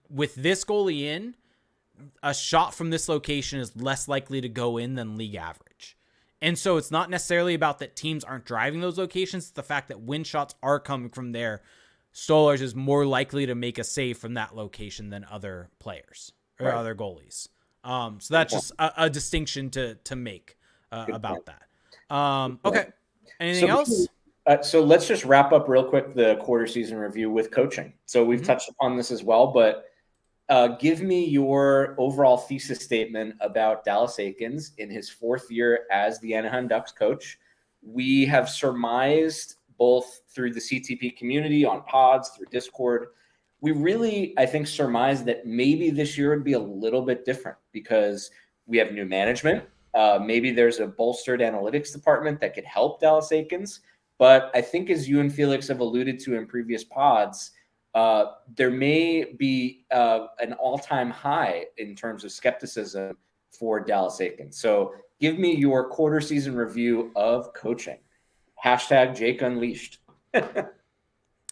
with this goalie in, a shot from this location is less likely to go in than league average. And so it's not necessarily about that teams aren't driving those locations. It's the fact that when shots are coming from there, Stolarz is more likely to make a save from that location than other players or other goalies. So that's just a distinction to make about that. Okay. Anything else? So let's just wrap up real quick the quarter season review with coaching. So we've touched upon this as well, but give me your overall thesis statement about Dallas Eakins in his 4th year as the Anaheim Ducks coach. We have surmised both through the CTP community on pods, through Discord. We really, I think, surmised that maybe this year would be a little bit different because we have new management. Maybe there's a bolstered analytics department that could help Dallas Eakins. But I think, as you and Felix have alluded to in previous pods, there may be an all-time high in terms of skepticism for Dallas Eakins. So give me your quarter season review of coaching. Hashtag Jake Unleashed.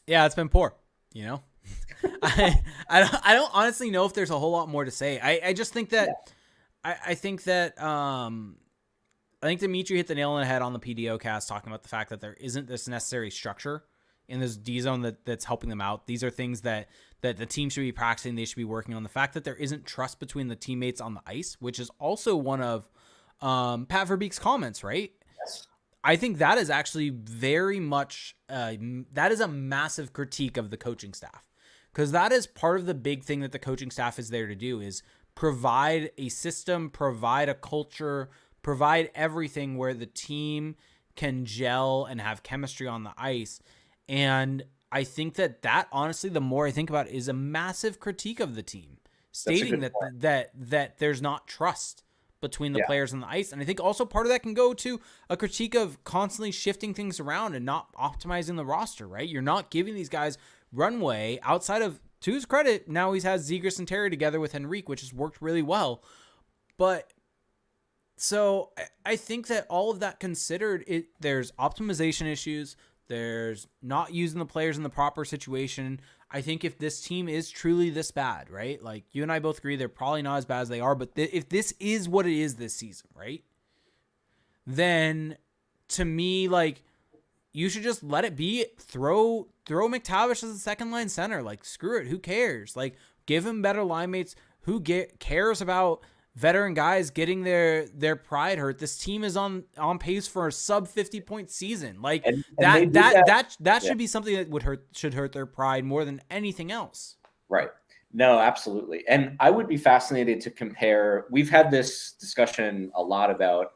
Yeah, it's been poor, you know. I don't honestly know if there's a whole lot more to say. I just think that I think that Dimitri hit the nail on the head on the PDO cast talking about the fact that there isn't this necessary structure in this D zone that's helping them out. These are things that the team should be practicing. They should be working on. The fact that there isn't trust between the teammates on the ice, which is also one of Pat Verbeek's comments, right? Yes. I think that is actually very much that is a massive critique of the coaching staff, because that is part of the big thing that the coaching staff is there to do, is provide a system, provide a culture, provide everything where the team can gel and have chemistry on the ice. And I think that honestly, the more I think about it, is a massive critique of the team, stating that there's not trust between the players on the ice. And I think also part of that can go to a critique of constantly shifting things around and not optimizing the roster, right? You're not giving these guys runway outside of, to his credit, now he's has Zegras and Terry together with Henrique, which has worked really well. But so I think that all of that considered, there's optimization issues. There's not using the players in the proper situation. I think if this team is truly this bad, right? Like you and I both agree, they're probably not as bad as they are, but if this is what it is this season, right? Then to me, like, you should just let it be. Throw McTavish as a second line center. Like, screw it. Who cares? Like, give him better line mates. Who cares about veteran guys getting their pride hurt? This team is on pace for a sub 50-point season. Like, that should be something that should hurt their pride more than anything else. Right. No, absolutely. And I would be fascinated to compare. We've had this discussion a lot about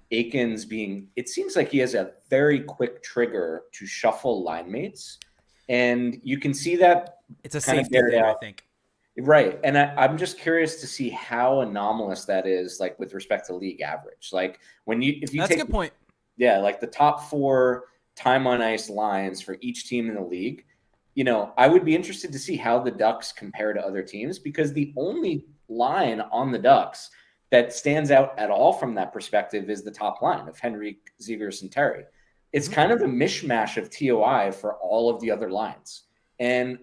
Eakins being, it seems like he has a very quick trigger to shuffle line mates. And you can see that it's a safety thing, I think. Right. And I'm just curious to see how anomalous that is, like with respect to league average. Like if you that's take, a good point. Yeah, like the top 4 time on ice lines for each team in the league, I would be interested to see how the Ducks compare to other teams, because the only line on the Ducks that stands out at all from that perspective is the top line of Henrique, Zegras, and Terry. It's kind of a mishmash of TOI for all of the other lines. And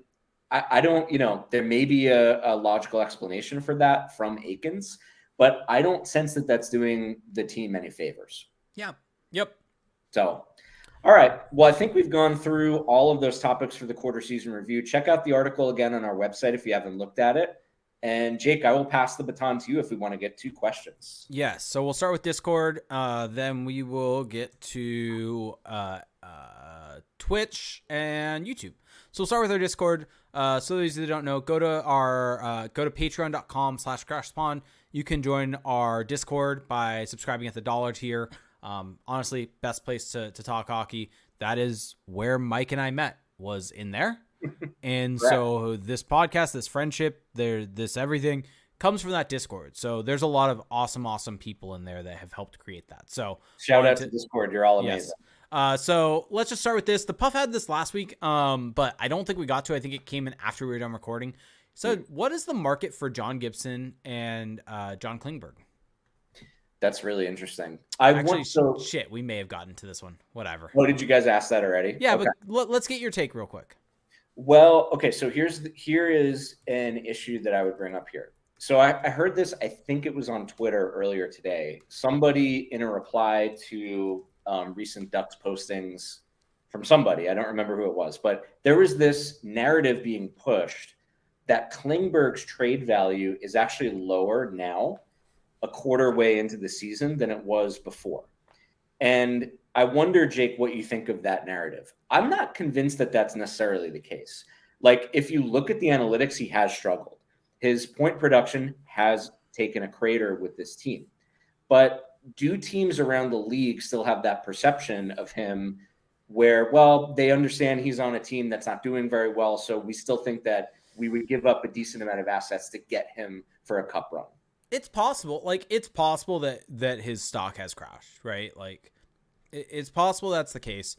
I don't, there may be a logical explanation for that from Eakins, but I don't sense that that's doing the team any favors. Yeah. Yep. So, all right. Well, I think we've gone through all of those topics for the quarter season review. Check out the article again on our website if you haven't looked at it. And Jake, I will pass the baton to you if we want to get to questions. Yes. So we'll start with Discord. Then we will get to Twitch and YouTube. So we'll start with our Discord. So those that don't know, go to patreon.com/crashspawn. You can join our Discord by subscribing at the $1 tier. Honestly, best place to talk hockey. That is where Mike and I met, was in there. And so this podcast, this friendship, this everything comes from that Discord. So there's a lot of awesome people in there that have helped create that. So shout out to Discord. You're all amazing. Yes. So let's just start with this. The Puff had this last week, but I don't think we got to. I think it came in after we were done recording. So what is the market for John Gibson and John Klingberg? That's really interesting. Shit, we may have gotten to this one. Whatever. Oh, did you guys ask that already? Yeah, okay. But let's get your take real quick. Well, okay, so here is an issue that I would bring up here. So I heard this, I think it was on Twitter earlier today. Somebody in a reply to recent Ducks postings from somebody, I don't remember who it was, but there was this narrative being pushed that Klingberg's trade value is actually lower now, a quarter way into the season, than it was before. And I wonder, Jake, what you think of that narrative. I'm not convinced that that's necessarily the case. Like, if you look at the analytics, he has struggled. His point production has taken a crater with this team. But do teams around the league still have that perception of him where, well, they understand he's on a team that's not doing very well, so we still think that we would give up a decent amount of assets to get him for a cup run? It's possible. Like, it's possible that his stock has crashed, right? Like, it's possible that's the case.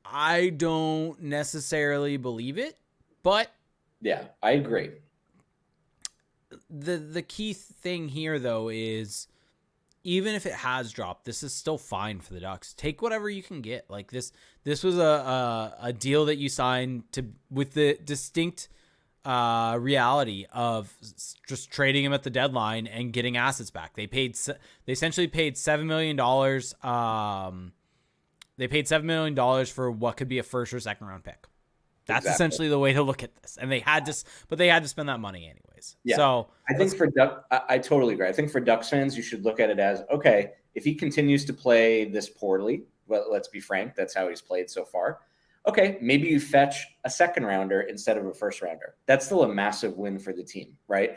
I don't necessarily believe it, but yeah, I agree. The key thing here, though, is even if it has dropped, this is still fine for the Ducks. Take whatever you can get. Like, this was a deal that you signed with the distinct reality of just trading him at the deadline and getting assets back. They essentially paid $7 million. They paid $7 million for what could be a first or second round pick. That's essentially the way to look at this. And they had to spend that money anyways. Yeah. So I think I totally agree. I think for Ducks fans, you should look at it as, okay, if he continues to play this poorly, well, let's be frank, that's how he's played so far. Okay, maybe you fetch a second rounder instead of a first rounder. That's still a massive win for the team, right?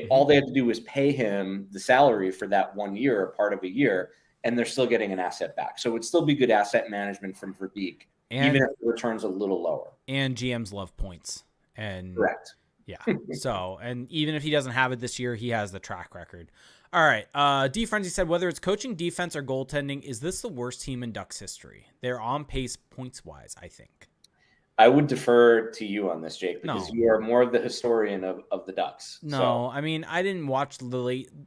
All they had to do was pay him the salary for that 1 year or part of a year, and they're still getting an asset back. So it would still be good asset management from Verbeek, even if the return's a little lower. And GMs love points. And correct. Yeah. So, and even if he doesn't have it this year, he has the track record. All right. D Frenzy said, whether it's coaching, defense, or goaltending, is this the worst team in Ducks history? They're on pace points-wise, I think. I would defer to you on this, Jake, because you are more of the historian of the Ducks. No, so. I mean, I didn't watch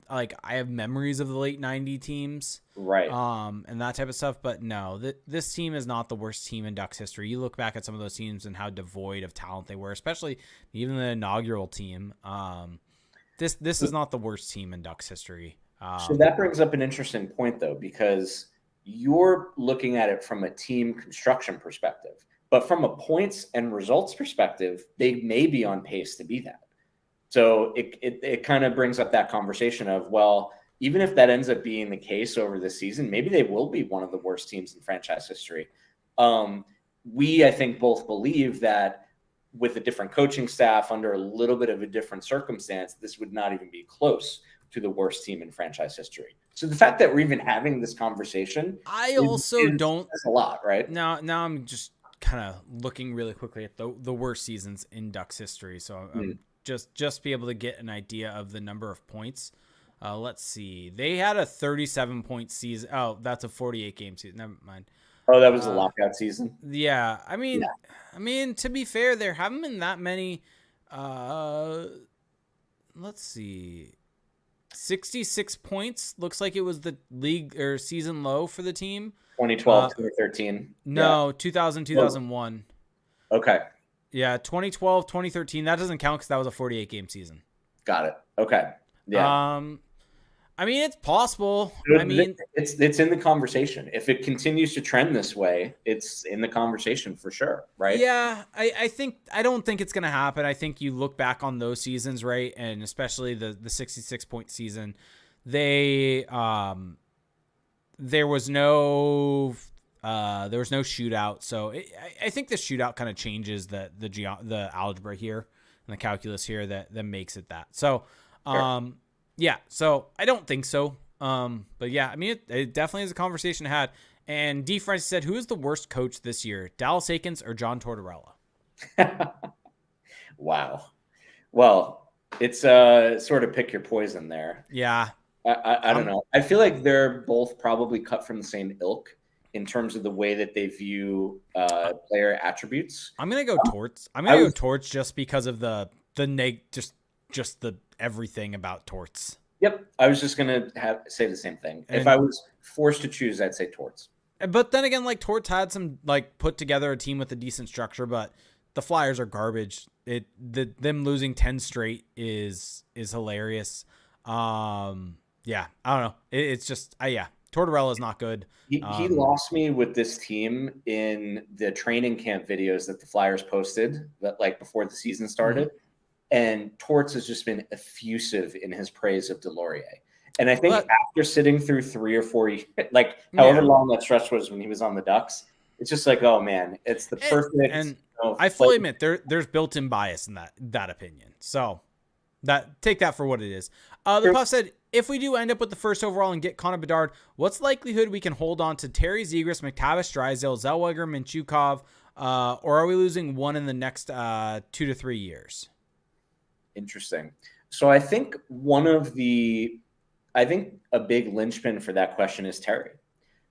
I have memories of the late 90 teams. Right. And that type of stuff. But no, this team is not the worst team in Ducks history. You look back at some of those teams and how devoid of talent they were, especially even the inaugural team. This is not the worst team in Ducks history. So that brings up an interesting point, though, because you're looking at it from a team construction perspective. But from a points and results perspective, they may be on pace to be that. So it kind of brings up that conversation of, well, even if that ends up being the case over the season, maybe they will be one of the worst teams in franchise history. I think, both believe that with a different coaching staff under a little bit of a different circumstance, this would not even be close to the worst team in franchise history. So the fact that we're even having this conversation, that's a lot, right? Now I'm just kind of looking really quickly at the worst seasons in Ducks history. So just be able to get an idea of the number of points. Let's see. They had a 37-point season. Oh, that's a 48-game season. Never mind. Oh, that was a lockout season. Yeah. I mean, to be fair, there haven't been that many. Let's see. 66 points. Looks like it was the league or season low for the team. 2012, 2013. No, 2000, 2001. Okay. Yeah, 2012, 2013. That doesn't count because that was a 48-game season. Got it. Okay. Yeah. I mean, it's possible. It's in the conversation. If it continues to trend this way, it's in the conversation for sure, right? Yeah, I don't think it's going to happen. I think you look back on those seasons, right, and especially the 66-point season, there was no shootout. So I think the shootout kind of changes the algebra here and the calculus here that makes it that. So, sure. Yeah, so I don't think so. But yeah, I mean, it definitely is a conversation had. And D. Francis said, who is the worst coach this year, Dallas Eakins or John Tortorella? Wow. Well, it's sort of pick your poison there. Yeah. I don't know. I feel like they're both probably cut from the same ilk in terms of the way that they view player attributes. I'm gonna go Torts. I'm gonna go Torts just because of the just the everything about Torts. Yep, I was just gonna say the same thing. If I was forced to choose, I'd say Torts. But then again, like Torts had some like put together a team with a decent structure, but the Flyers are garbage. Them losing 10 straight is hilarious. Yeah, I don't know. It's just yeah, Tortorella is not good. He lost me with this team in the training camp videos that the Flyers posted that like before the season started. Mm-hmm. And Torts has just been effusive in his praise of Delorier. And I think after sitting through 3 or 4, like however long that stretch was when he was on the Ducks, it's just like, oh man, it's the perfect. And I fully admit there's built-in bias in that opinion. So take that for what it is. The Puff said, if we do end up with the first overall and get Connor Bedard, what's the likelihood we can hold on to Terry Zegras, McTavish, Drysdale, Zellweger, Mintyukov, or are we losing one in the next 2 to 3 years? Interesting. So I think a big linchpin for that question is Terry.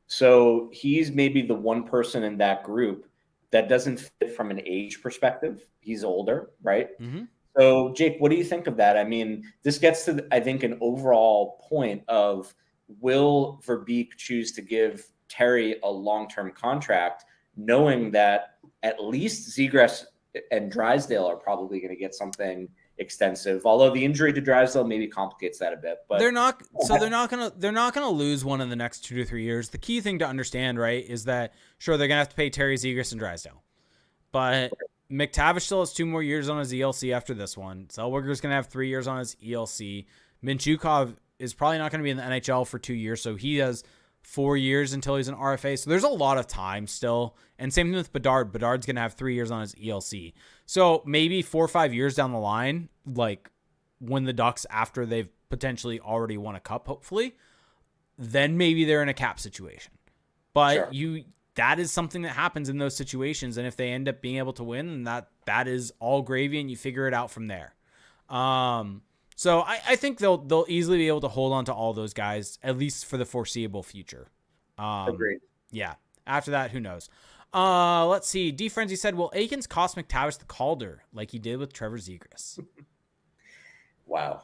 So he's maybe the one person in that group that doesn't fit from an age perspective. He's older, right? Mm-hmm. So Jake, what do you think of that? I mean, this gets to, I think, an overall point of will Verbeek choose to give Terry a long-term contract, knowing that at least Zegras and Drysdale are probably going to get something extensive, although the injury to Drysdale maybe complicates that a bit. But they're not gonna lose one in the next 2 to 3 years. The key thing to understand, right, is that sure they're gonna have to pay Terry Zegras and Drysdale, but McTavish still has 2 more years on his ELC after this one. Zellweger's gonna have 3 years on his ELC. Mintyukov is probably not gonna be in the NHL for 2 years, so he has 4 years until he's an RFA. So there's a lot of time still. And same thing with Bedard. Bedard's going to have 3 years on his ELC. So maybe 4 or 5 years down the line, like when the Ducks, after they've potentially already won a cup, hopefully, then maybe they're in a cap situation. But sure, that is something that happens in those situations. And if they end up being able to win, then that is all gravy and you figure it out from there. So I think they'll easily be able to hold on to all those guys, at least for the foreseeable future. Agreed. Yeah. After that, who knows? Let's see. D. Frenzy said, will Eakins cost McTavish the Calder like he did with Trevor Zegras? Wow.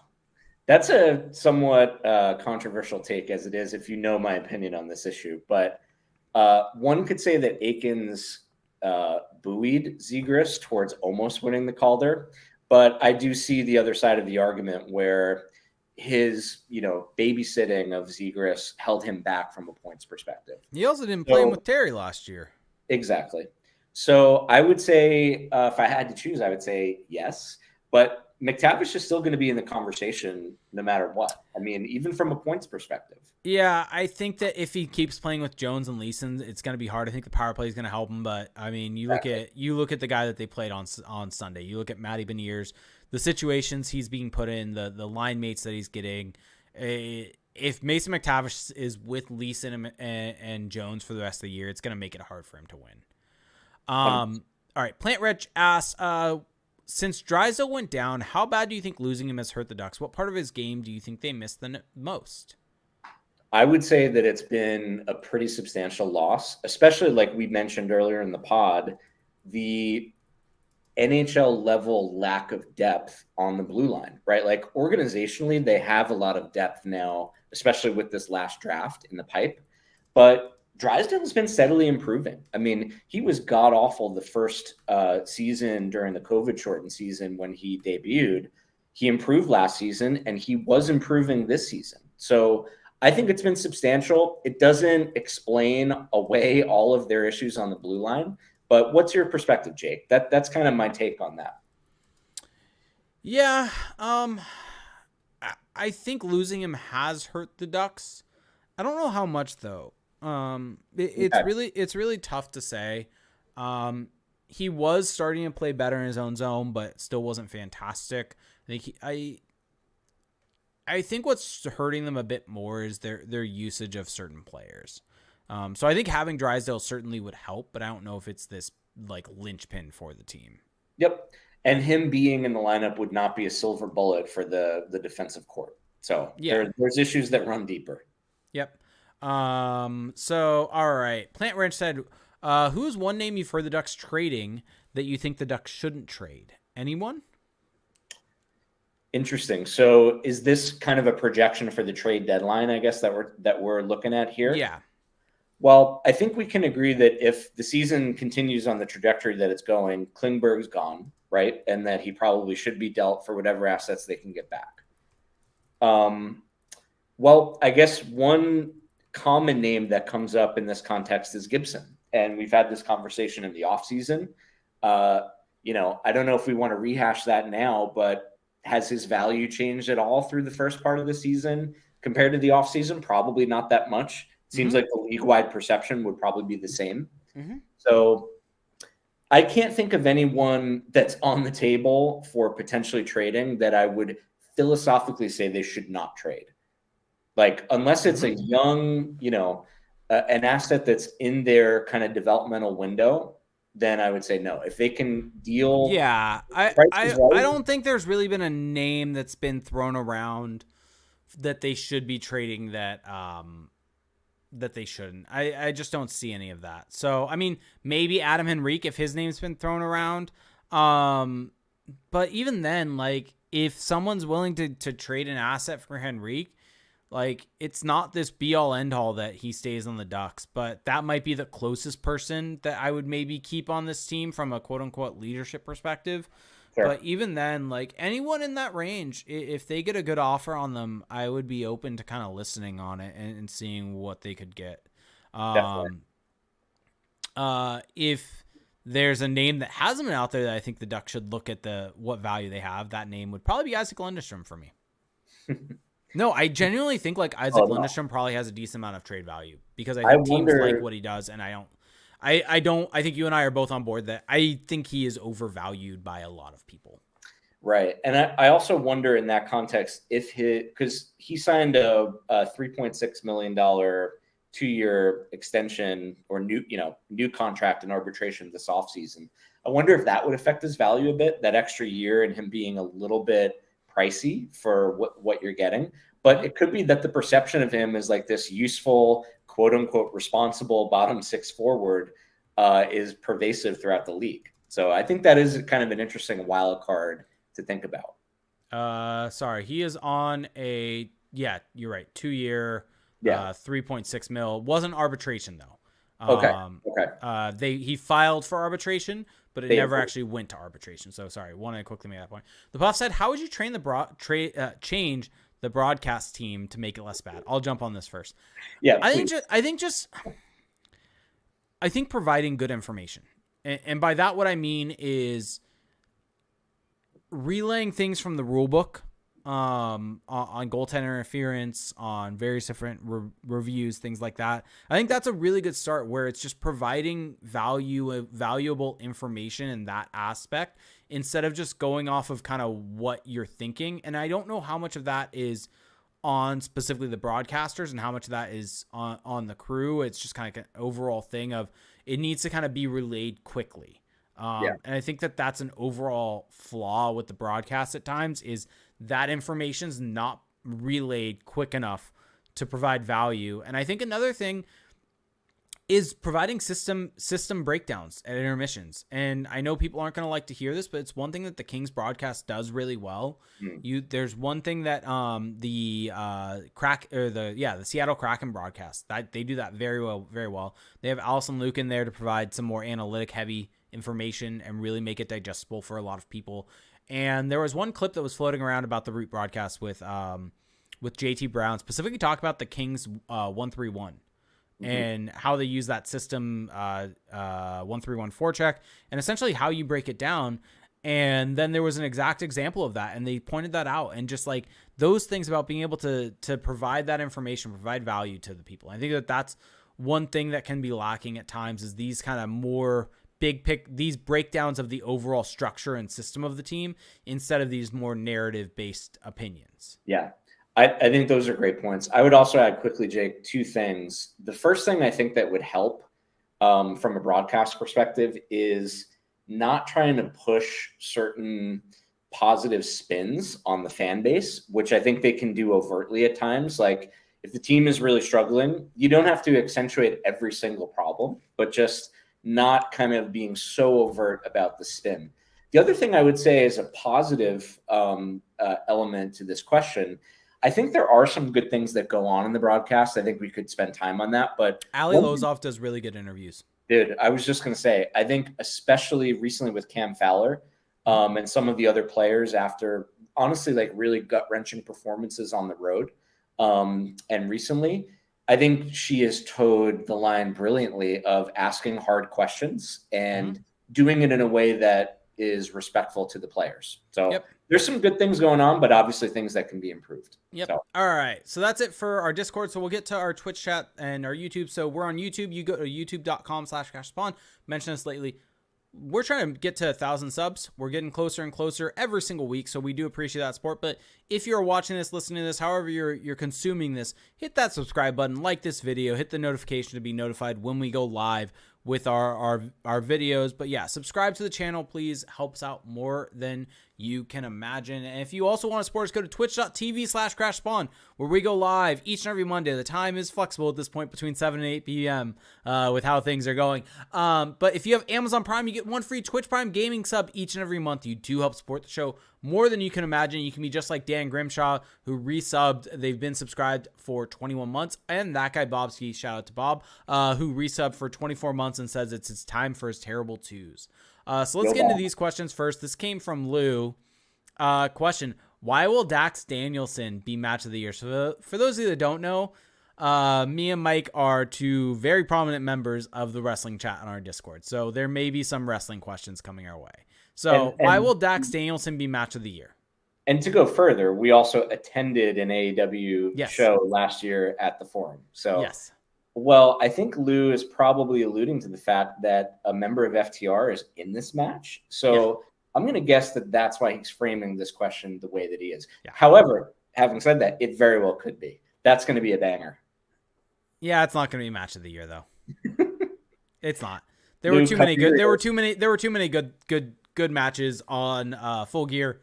That's a somewhat controversial take as it is, if you know my opinion on this issue. But one could say that Eakins buoyed Zegras towards almost winning the Calder. But I do see the other side of the argument where his, babysitting of Zegras held him back from a points perspective. He also didn't play him with Terry last year. Exactly. So I would say if I had to choose, I would say yes. But McTavish is still going to be in the conversation no matter what. I mean, even from a points perspective. Yeah, I think that if he keeps playing with Jones and Leeson, it's going to be hard. I think the power play is going to help him, but I mean, you look at the guy that they played on Sunday. You look at Matty Beniers, the situations he's being put in, the line mates that he's getting. If Mason McTavish is with Leeson and Jones for the rest of the year, it's going to make it hard for him to win. All right, Plant Rich asks, since Drysdale went down, how bad do you think losing him has hurt the Ducks? What part of his game do you think they missed the most? I would say that it's been a pretty substantial loss, especially like we mentioned earlier in the pod, the NHL level lack of depth on the blue line, right? Like organizationally, they have a lot of depth now, especially with this last draft in the pipe. But Drysdale's been steadily improving. I mean, he was god awful the first season during the COVID shortened season when he debuted. He improved last season and he was improving this season. So I think it's been substantial. It doesn't explain away all of their issues on the blue line. But what's your perspective, Jake? That's kind of my take on that. Yeah, I think losing him has hurt the Ducks. I don't know how much though. It's really tough to say. He was starting to play better in his own zone, but still wasn't fantastic. I I think what's hurting them a bit more is their usage of certain players. So I think having Drysdale certainly would help, but I don't know if it's this like linchpin for the team. Yep. And him being in the lineup would not be a silver bullet for the defensive court. So there's issues that run deeper. Yep. So, all right. Plant Ranch said, who's one name you've heard the Ducks trading that you think the Ducks shouldn't trade? Anyone? Interesting. So is this kind of a projection for the trade deadline, I guess, that we're looking at here? Yeah. Well, I think we can agree that if the season continues on the trajectory that it's going, Klingberg's gone, right? And that he probably should be dealt for whatever assets they can get back. Well, I guess one common name that comes up in this context is Gibson. And we've had this conversation in the offseason. I don't know if we want to rehash that now, but has his value changed at all through the first part of the season compared to the offseason? Probably not that much. Seems like the league-wide perception would probably be the same. So I can't think of anyone that's on the table for potentially trading that I would philosophically say they should not trade. Like, unless it's a young, an asset that's in their kind of developmental window, then I would say no. If they can deal. Yeah, I don't think there's really been a name that's been thrown around that they should be trading that they shouldn't. I just don't see any of that. So, I mean, maybe Adam Henrique if his name's been thrown around. But even then, like, if someone's willing to trade an asset for Henrique, like, it's not this be-all, end-all that he stays on the Ducks, but that might be the closest person that I would maybe keep on this team from a quote-unquote leadership perspective. Sure. But even then, like, anyone in that range, if they get a good offer on them, I would be open to kind of listening on it and seeing what they could get. If there's a name that hasn't been out there that I think the Ducks should look at what value they have, that name would probably be Isaac Lindstrom for me. No, I genuinely think like Isaac Lindstrom probably has a decent amount of trade value because I think teams like what he does, and I think you and I are both on board that I think he is overvalued by a lot of people. Right. And I also wonder in that context because he signed a $3.6 million 2-year extension or new contract in arbitration this offseason. I wonder if that would affect his value a bit, that extra year and him being a little bit pricey for what you're getting. But it could be that the perception of him is like this useful, quote unquote, responsible bottom six forward is pervasive throughout the league. So I think that is kind of an interesting wild card to think about. Sorry, he is on you're right, 2-year, 3.6 mil. Wasn't arbitration though. Okay. He filed for arbitration, but it never actually went to arbitration. So sorry, want to quickly make that point. The Puff said, "How would you train change the broadcast team to make it less bad?" I'll jump on this first. Yeah, I think providing good information, and by that what I mean is relaying things from the rule book on goaltender interference, on various different reviews, things like that. I think that's a really good start where it's just providing valuable information in that aspect instead of just going off of kind of what you're thinking. And I don't know how much of that is on specifically the broadcasters and how much of that is on the crew. It's just kind of an overall thing of it needs to kind of be relayed quickly. And I think that's an overall flaw with the broadcast at times is that information's not relayed quick enough to provide value. And I think another thing is providing system breakdowns at intermissions. And I know people aren't going to like to hear this, but it's one thing that the Kings broadcast does really well. There's one thing that the Seattle Kraken broadcast that they do that very well. They have Allison Luke in there to provide some more analytic heavy information and really make it digestible for a lot of people. And there was one clip that was floating around about the Root broadcast with JT Brown, specifically talk about the Kings 1-3-1 and how they use that system 1-3-1 forecheck and essentially how you break it down. And then there was an exact example of that, and they pointed that out. And just like those things about being able to provide that information, provide value to the people. I think that's one thing that can be lacking at times is these kind of more these breakdowns of the overall structure and system of the team instead of these more narrative based opinions. Yeah. I think those are great points. I would also add quickly, Jake, two things. The first thing I think that would help from a broadcast perspective is not trying to push certain positive spins on the fan base, which I think they can do overtly at times. Like if the team is really struggling, you don't have to accentuate every single problem, but just not kind of being so overt about the spin. The other thing I would say is a positive element to this question. I think there are some good things that go on in the broadcast. I think we could spend time on that, but Ali Lozoff does really good interviews. Dude, I was just going to say, I think especially recently with Cam Fowler and some of the other players after honestly like really gut-wrenching performances on the road and recently, I think she has towed the line brilliantly of asking hard questions and doing it in a way that is respectful to the players. So there's some good things going on, but obviously things that can be improved. Yep. So. All right. So that's it for our Discord. So we'll get to our Twitch chat and our YouTube. So we're on YouTube. You go to youtube.com/CashSpawn. Mention us lately. We're trying to get to 1,000 subs. We're getting closer and closer every single week. So we do appreciate that support. But if you're watching this, listening to this, however you're consuming this, hit that subscribe button, like this video, hit the notification to be notified when we go live with our videos. But yeah, subscribe to the channel, please. Helps out more than you can imagine. And if you also want to support us, go to twitch.tv/CrashSpawn, where we go live each and every Monday. The time is flexible at this point between 7 and 8 p.m. With how things are going. But if you have Amazon Prime, you get one free Twitch Prime gaming sub each and every month. You do help support the show more than you can imagine. You can be just like Dan Grimshaw, who resubbed. They've been subscribed for 21 months. And that guy, Bobski, shout out to Bob, who resubbed for 24 months and says it's time for his terrible twos. So let's get into these questions first. This came from Lou. Question: why will Dax Danielson be match of the year? So for those of you that don't know, me and Mike are two very prominent members of the wrestling chat on our Discord. So there may be some wrestling questions coming our way. So why will Dax Danielson be match of the year? And to go further, we also attended an AEW show last year at the Forum. So yes. Well, I think Lou is probably alluding to the fact that a member of FTR is in this match. So I'm going to guess that that's why he's framing this question the way that he is. Yeah. However, having said that, it very well could be. That's going to be a banger. Yeah, it's not going to be match of the year though. It's not. There were too many good matches on Full Gear.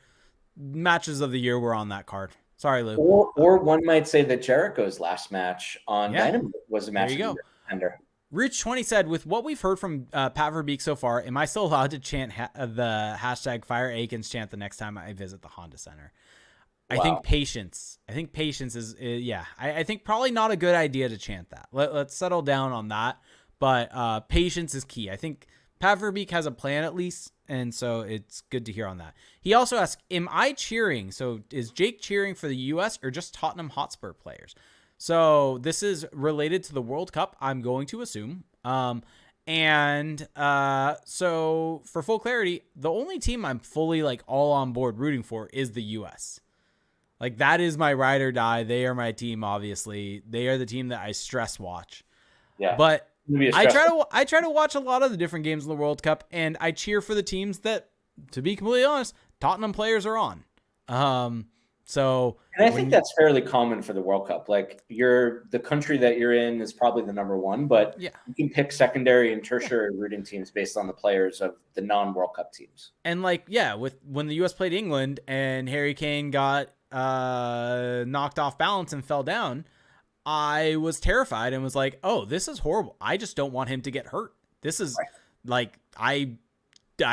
Matches of the year were on that card. Sorry, Lou. Or one might say that Jericho's last match on Dynamite was a match. There you go. Rich 20 said, with what we've heard from Pat Verbeek so far, am I still allowed to chant the hashtag Fire Aikens chant the next time I visit the Honda Center? Wow. I think patience is I think probably not a good idea to chant that. Let's settle down on that. But patience is key. I think Pat Verbeek has a plan at least. And so it's good to hear on that. He also asked, am I cheering? So is Jake cheering for the U.S. or just Tottenham Hotspur players? So this is related to the World Cup, I'm going to assume. So for full clarity, the only team I'm fully like all on board rooting for is the U.S. Like that is my ride or die. They are my team, obviously. They are the team that I stress watch. Yeah. But I try to watch a lot of the different games in the World Cup, and I cheer for the teams that, to be completely honest, Tottenham players are on. And I think that's fairly common for the World Cup. Like the country that you're in is probably the number one, but you can pick secondary and tertiary rooting teams based on the players of the non-World Cup teams. And when the U.S. played England and Harry Kane got knocked off balance and fell down, I was terrified and was like, oh, this is horrible. I just don't want him to get hurt. This is I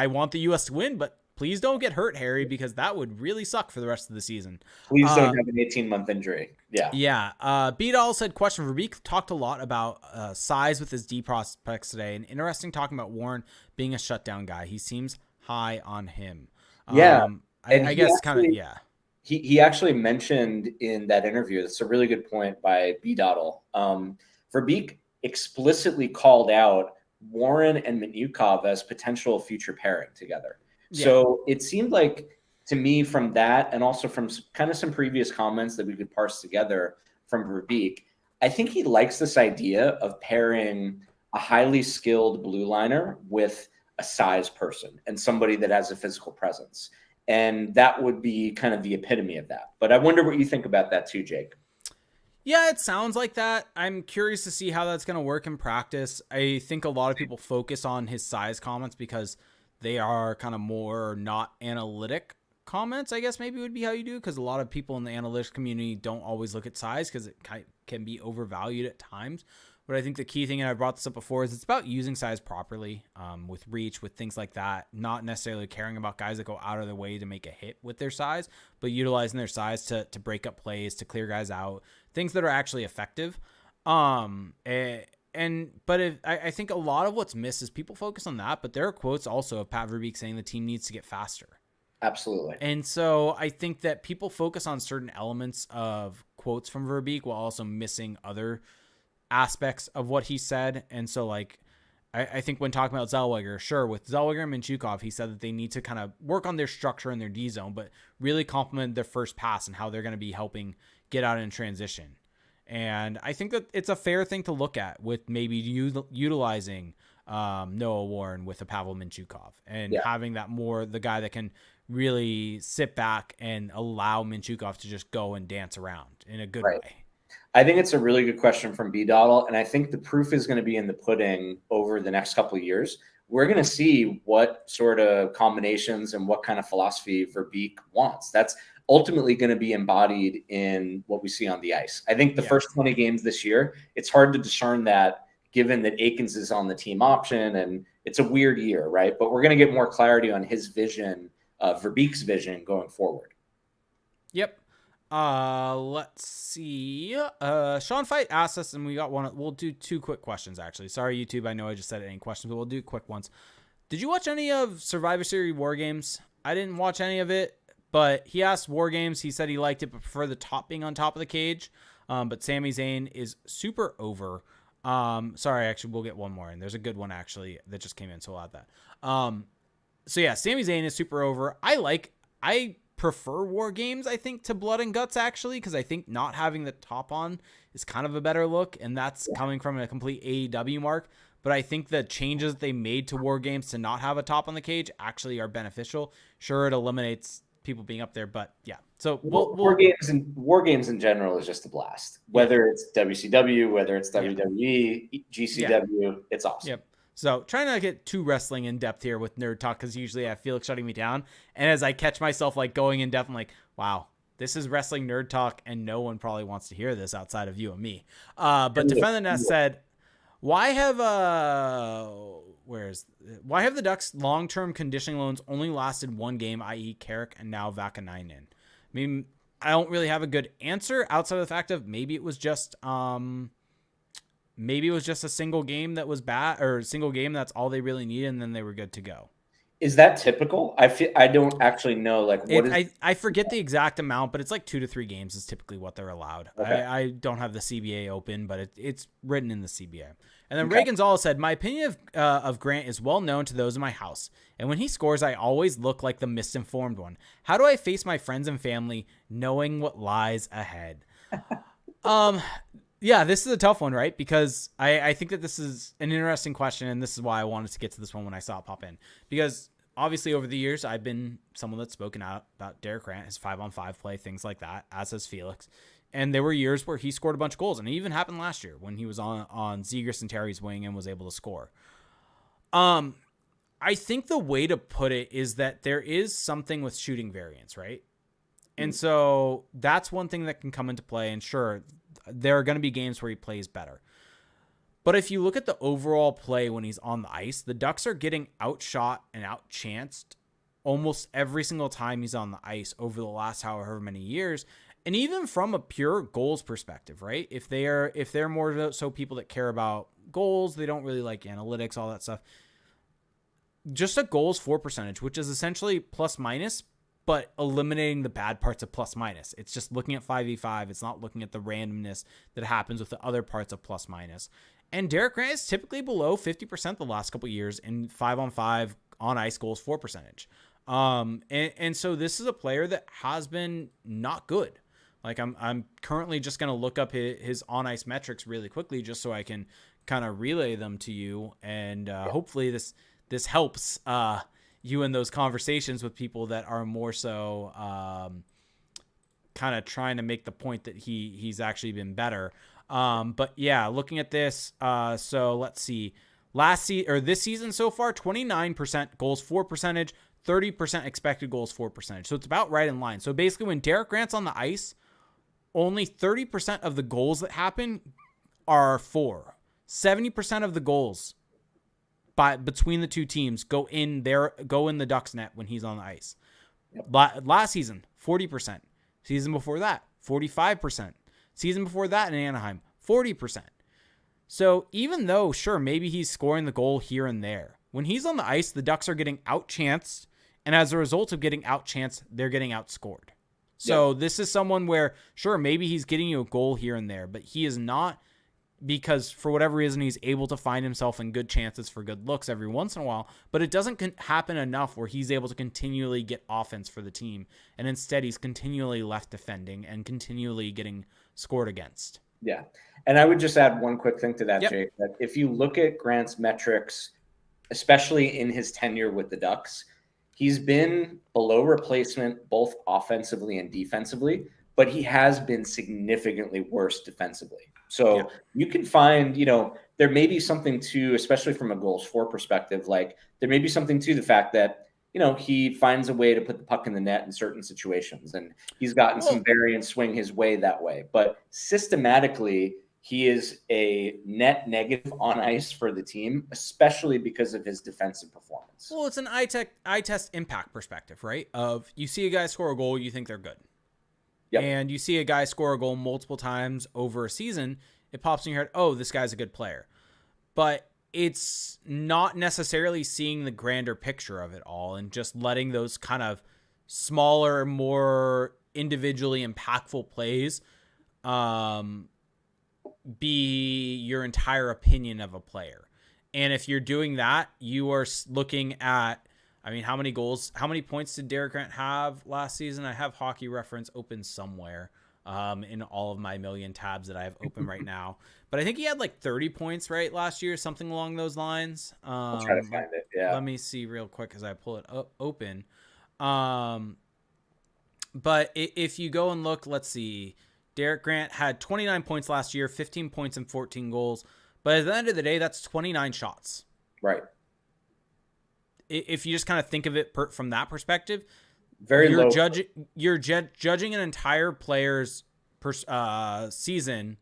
want the U.S. to win, but please don't get hurt, Harry, because that would really suck for the rest of the season. Please don't have an 18-month injury. Yeah. Yeah. B-Doll said, question, Verbeek talked a lot about size with his D prospects today, and interesting talking about Warren being a shutdown guy. He seems high on him. Yeah. I guess kind of, yeah. He actually mentioned in that interview, that's a really good point by B-Doddle. Verbeek explicitly called out Warren and Minukov as potential future pairing together. Yeah. So it seemed like to me from that, and also from kind of some previous comments that we could parse together from Verbeek, I think he likes this idea of pairing a highly skilled blue liner with a size person and somebody that has a physical presence. And that would be kind of the epitome of that. But I wonder what you think about that too, Jake. Yeah, it sounds like that. I'm curious to see how that's going to work in practice. I think a lot of people focus on his size comments because they are kind of more not analytic comments, I guess maybe would be how you do, because a lot of people in the analytics community don't always look at size because it can be overvalued at times. But I think the key thing, and I brought this up before, is it's about using size properly, with reach, with things like that, not necessarily caring about guys that go out of their way to make a hit with their size, but utilizing their size to break up plays, to clear guys out, things that are actually effective. I think a lot of what's missed is people focus on that, but there are quotes also of Pat Verbeek saying the team needs to get faster. Absolutely. And so I think that people focus on certain elements of quotes from Verbeek while also missing other aspects of what he said. And so, like, I think when talking about Zellweger, sure, with Zellweger and Minchukov, he said that they need to kind of work on their structure in their D zone, but really complement their first pass and how they're going to be helping get out in transition. And I think that it's a fair thing to look at with maybe utilizing Noah Warren with a Pavel Minchukov and having that more the guy that can really sit back and allow Minchukov to just go and dance around in a good way. I think it's a really good question from B. Doddle, and I think the proof is going to be in the pudding over the next couple of years. We're going to see what sort of combinations and what kind of philosophy Verbeek wants. That's ultimately going to be embodied in what we see on the ice. I think the first 20 games this year, it's hard to discern that given that Aikens is on the team option, and it's a weird year, right? But we're going to get more clarity on his vision, Verbeek's vision going forward. Yep. Let's see. Sean Fight asked us, and we got one. We'll do two quick questions, actually. Sorry, YouTube. I know I just said any questions, but we'll do quick ones. Did you watch any of Survivor Series War Games? I didn't watch any of it, but he asked War Games. He said he liked it, but preferred the top being on top of the cage. But Sami Zayn is super over. Sorry, actually, we'll get one more in. There's a good one, actually, that just came in, so we'll add that. So yeah, Sami Zayn is super over. I prefer War Games, I think, to Blood and Guts, actually, because I think not having the top on is kind of a better look, and that's coming from a complete AEW mark. But I think the changes that they made to War Games to not have a top on the cage actually are beneficial. Sure, it eliminates people being up there, but yeah. So War Games in general is just a blast. Whether it's WCW, whether it's WWE, GCW, it's awesome. Yep. So trying not to get too wrestling in depth here with nerd talk, because usually I have Felix shutting me down. And as I catch myself like going in depth, I'm like, wow, this is wrestling nerd talk, and no one probably wants to hear this outside of you and me. But Defend the Nest said, why have the Ducks long-term conditioning loans only lasted one game, i.e. Carrick and now Vakanainen? I mean, I don't really have a good answer outside of the fact of maybe it was just a single game that was bad, or a single game that's all they really needed, and then they were good to go. Is that typical? I don't actually know. Like, I forget the exact amount, but it's like 2 to 3 games is typically what they're allowed. Okay. I don't have the CBA open, but it's written in the CBA. And then Ray Gonzalez said, my opinion of Grant is well known to those in my house. And when he scores, I always look like the misinformed one. How do I face my friends and family knowing what lies ahead? Yeah, this is a tough one, right? Because I think that this is an interesting question, and this is why I wanted to get to this one when I saw it pop in. Because obviously over the years, I've been someone that's spoken out about Derek Grant, his 5-on-5 play, things like that, as has Felix. And there were years where he scored a bunch of goals, and it even happened last year when he was on Zegras and Terry's wing and was able to score. I think the way to put it is that there is something with shooting variance, right? And so that's one thing that can come into play, and sure, there are going to be games where he plays better. But if you look at the overall play when he's on the ice, the Ducks are getting outshot and outchanced almost every single time he's on the ice over the last however many years. And even from a pure goals perspective, right? If they're more so people that care about goals, they don't really like analytics, all that stuff. Just a goals for percentage, which is essentially plus minus, but eliminating the bad parts of plus minus. It's just looking at 5v5. It's not looking at the randomness that happens with the other parts of plus minus. And Derek Grant is typically below 50% the last couple of years in 5-on-5 on ice goals for percentage. And so this is a player that has been not good. Like I'm currently just going to look up his on ice metrics really quickly just so I can kind of relay them to you. And hopefully this helps, you in those conversations with people that are more so kind of trying to make the point that he's actually been better. But yeah, looking at this, so let's see. This season so far, 29% goals for percentage, 30% expected goals for percentage. So it's about right in line. So basically when Derek Grant's on the ice, only 30% of the goals that happen are for. 70% of the goals between the two teams go in the Ducks net when he's on the ice. Yep. Last season, 40%. Season before that, 45%. Season before that in Anaheim, 40%. So even though, sure, maybe he's scoring the goal here and there, when he's on the ice, the Ducks are getting outchanced, and as a result of getting outchanced, they're getting outscored. So This is someone where, sure, maybe he's getting you a goal here and there, but he is not, because for whatever reason, he's able to find himself in good chances for good looks every once in a while, but it doesn't happen enough where he's able to continually get offense for the team. And instead he's continually left defending and continually getting scored against. Yeah. And I would just add one quick thing to that, Jake, that if you look at Grant's metrics, especially in his tenure with the Ducks, he's been below replacement, both offensively and defensively, but he has been significantly worse defensively. So you can find, there may be something to, especially from a goals for perspective, like there may be something to the fact that, he finds a way to put the puck in the net in certain situations, and he's gotten some variance swing his way that way. But systematically, he is a net negative on ice for the team, especially because of his defensive performance. Well, it's an eye test impact perspective, right? Of you see a guy score a goal, you think they're good. Yep. And you see a guy score a goal multiple times over a season, it pops in your head, oh, this guy's a good player. But it's not necessarily seeing the grander picture of it all and just letting those kind of smaller, more individually impactful plays be your entire opinion of a player. And if you're doing that, you are looking at, how many points did Derek Grant have last season? I have Hockey Reference open somewhere in all of my million tabs that I have open right now. But I think he had like 30 points, right, last year, something along those lines. I'll try to find it, yeah. Let me see real quick as I pull it open. But if you go and look, let's see. Derek Grant had 29 points last year, 15 points and 14 goals. But at the end of the day, that's 29 shots. Right. If you just kind of think of it from that perspective, you're judging an entire player's season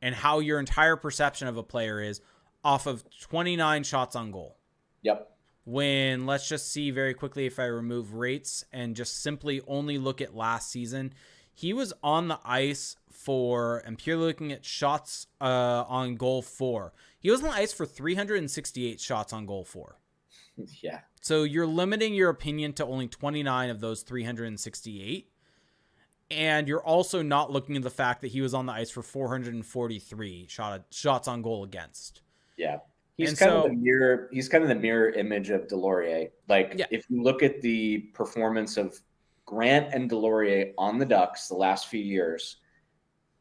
and how your entire perception of a player is off of 29 shots on goal. Yep. When, let's just see very quickly if I remove rates and just simply only look at last season, he was on the ice for, and purely looking at shots on goal for, he was on the ice for 368 shots on goal for. Yeah. So you're limiting your opinion to only 29 of those 368. And you're also not looking at the fact that he was on the ice for 443 shots on goal against. Yeah. He's kind of the mirror image of Delorier. If you look at the performance of Grant and Delorier on the Ducks the last few years,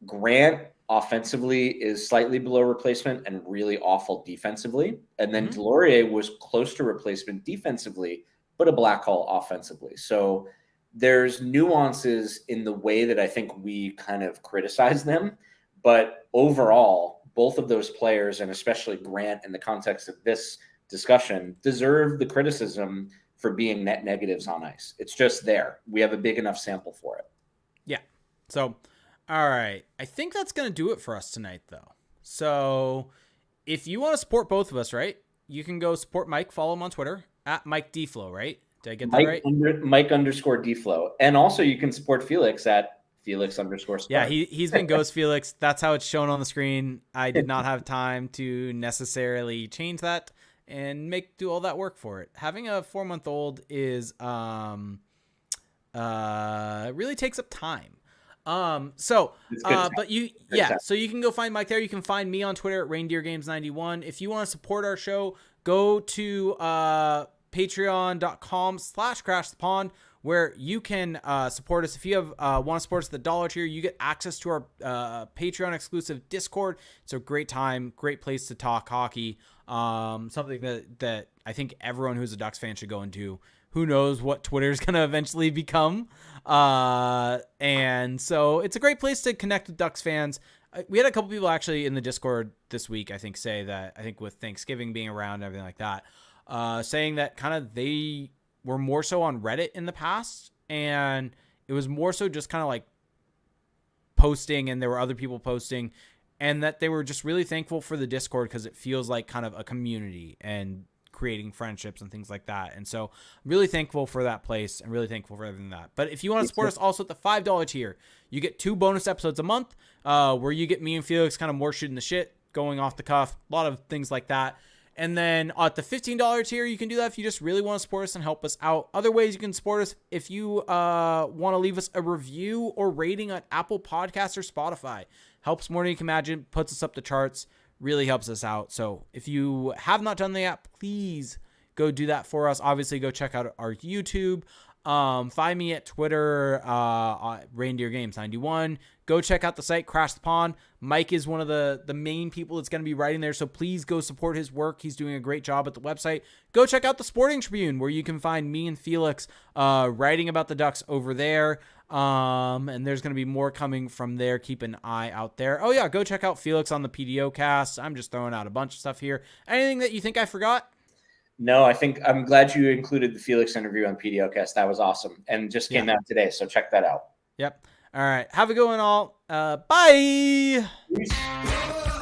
Grant offensively is slightly below replacement and really awful defensively. And then Delorier was close to replacement defensively, but a black hole offensively. So there's nuances in the way that I think we kind of criticize them. But overall, both of those players, and especially Grant in the context of this discussion, deserve the criticism for being net negatives on ice. It's just there. We have a big enough sample for it. Yeah. So, all right. I think that's going to do it for us tonight, though. So if you want to support both of us, right, you can go support Mike. Follow him on Twitter at Mike Deflow, right? Did I get that right? Mike _Deflow. And also you can support Felix at Felix_Spark. Yeah, he's been Ghost Felix. That's how it's shown on the screen. I did not have time to necessarily change that and do all that work for it. Having a 4-month-old is really takes up time. So you can go find Mike there. You can find me on Twitter at ReindeerGames91. If you want to support our show, go to patreon.com/crashthepond, where you can support us. If you want to support us at the dollar tier, you get access to our Patreon exclusive Discord. It's a great time, great place to talk hockey. Something that I think everyone who's a Ducks fan should go into. Who knows what Twitter is going to eventually become. And so it's a great place to connect with Ducks fans. We had a couple people actually in the Discord this week, I think, say that, I think with Thanksgiving being around and everything like that, saying that kind of they were more so on Reddit in the past, and it was more so just kind of like posting, and there were other people posting, and that they were just really thankful for the Discord because it feels like kind of a community and creating friendships and things like that. And so I'm really thankful for that place and really thankful for everything that. But if you want to support us also at the $5 tier, you get 2 bonus episodes a month where you get me and Felix kind of more shooting the shit, going off the cuff, a lot of things like that. And then at the $15 tier, you can do that if you just really want to support us and help us out. Other ways you can support us, if you want to leave us a review or rating on Apple Podcasts or Spotify. Helps more than you can imagine, puts us up the charts, really helps us out. So if you have not done that, please go do that for us. Obviously, go check out our YouTube. Find me at Twitter, Reindeer Games 91. Go check out the site, Crash the Pond. Mike is one of the main people that's going to be writing there, so please go support his work. He's doing a great job at the website. Go check out the Sporting Tribune, where you can find me and Felix writing about the Ducks over there. And there's going to be more coming from there. Keep an eye out there. Oh yeah, go check out Felix on the PDO cast. I'm just throwing out a bunch of stuff here. Anything that you think I forgot? No, I think I'm glad you included the Felix interview on PDOcast. That was awesome and just came out today. So check that out. Yep. All right. Have a good one all. Bye. Peace.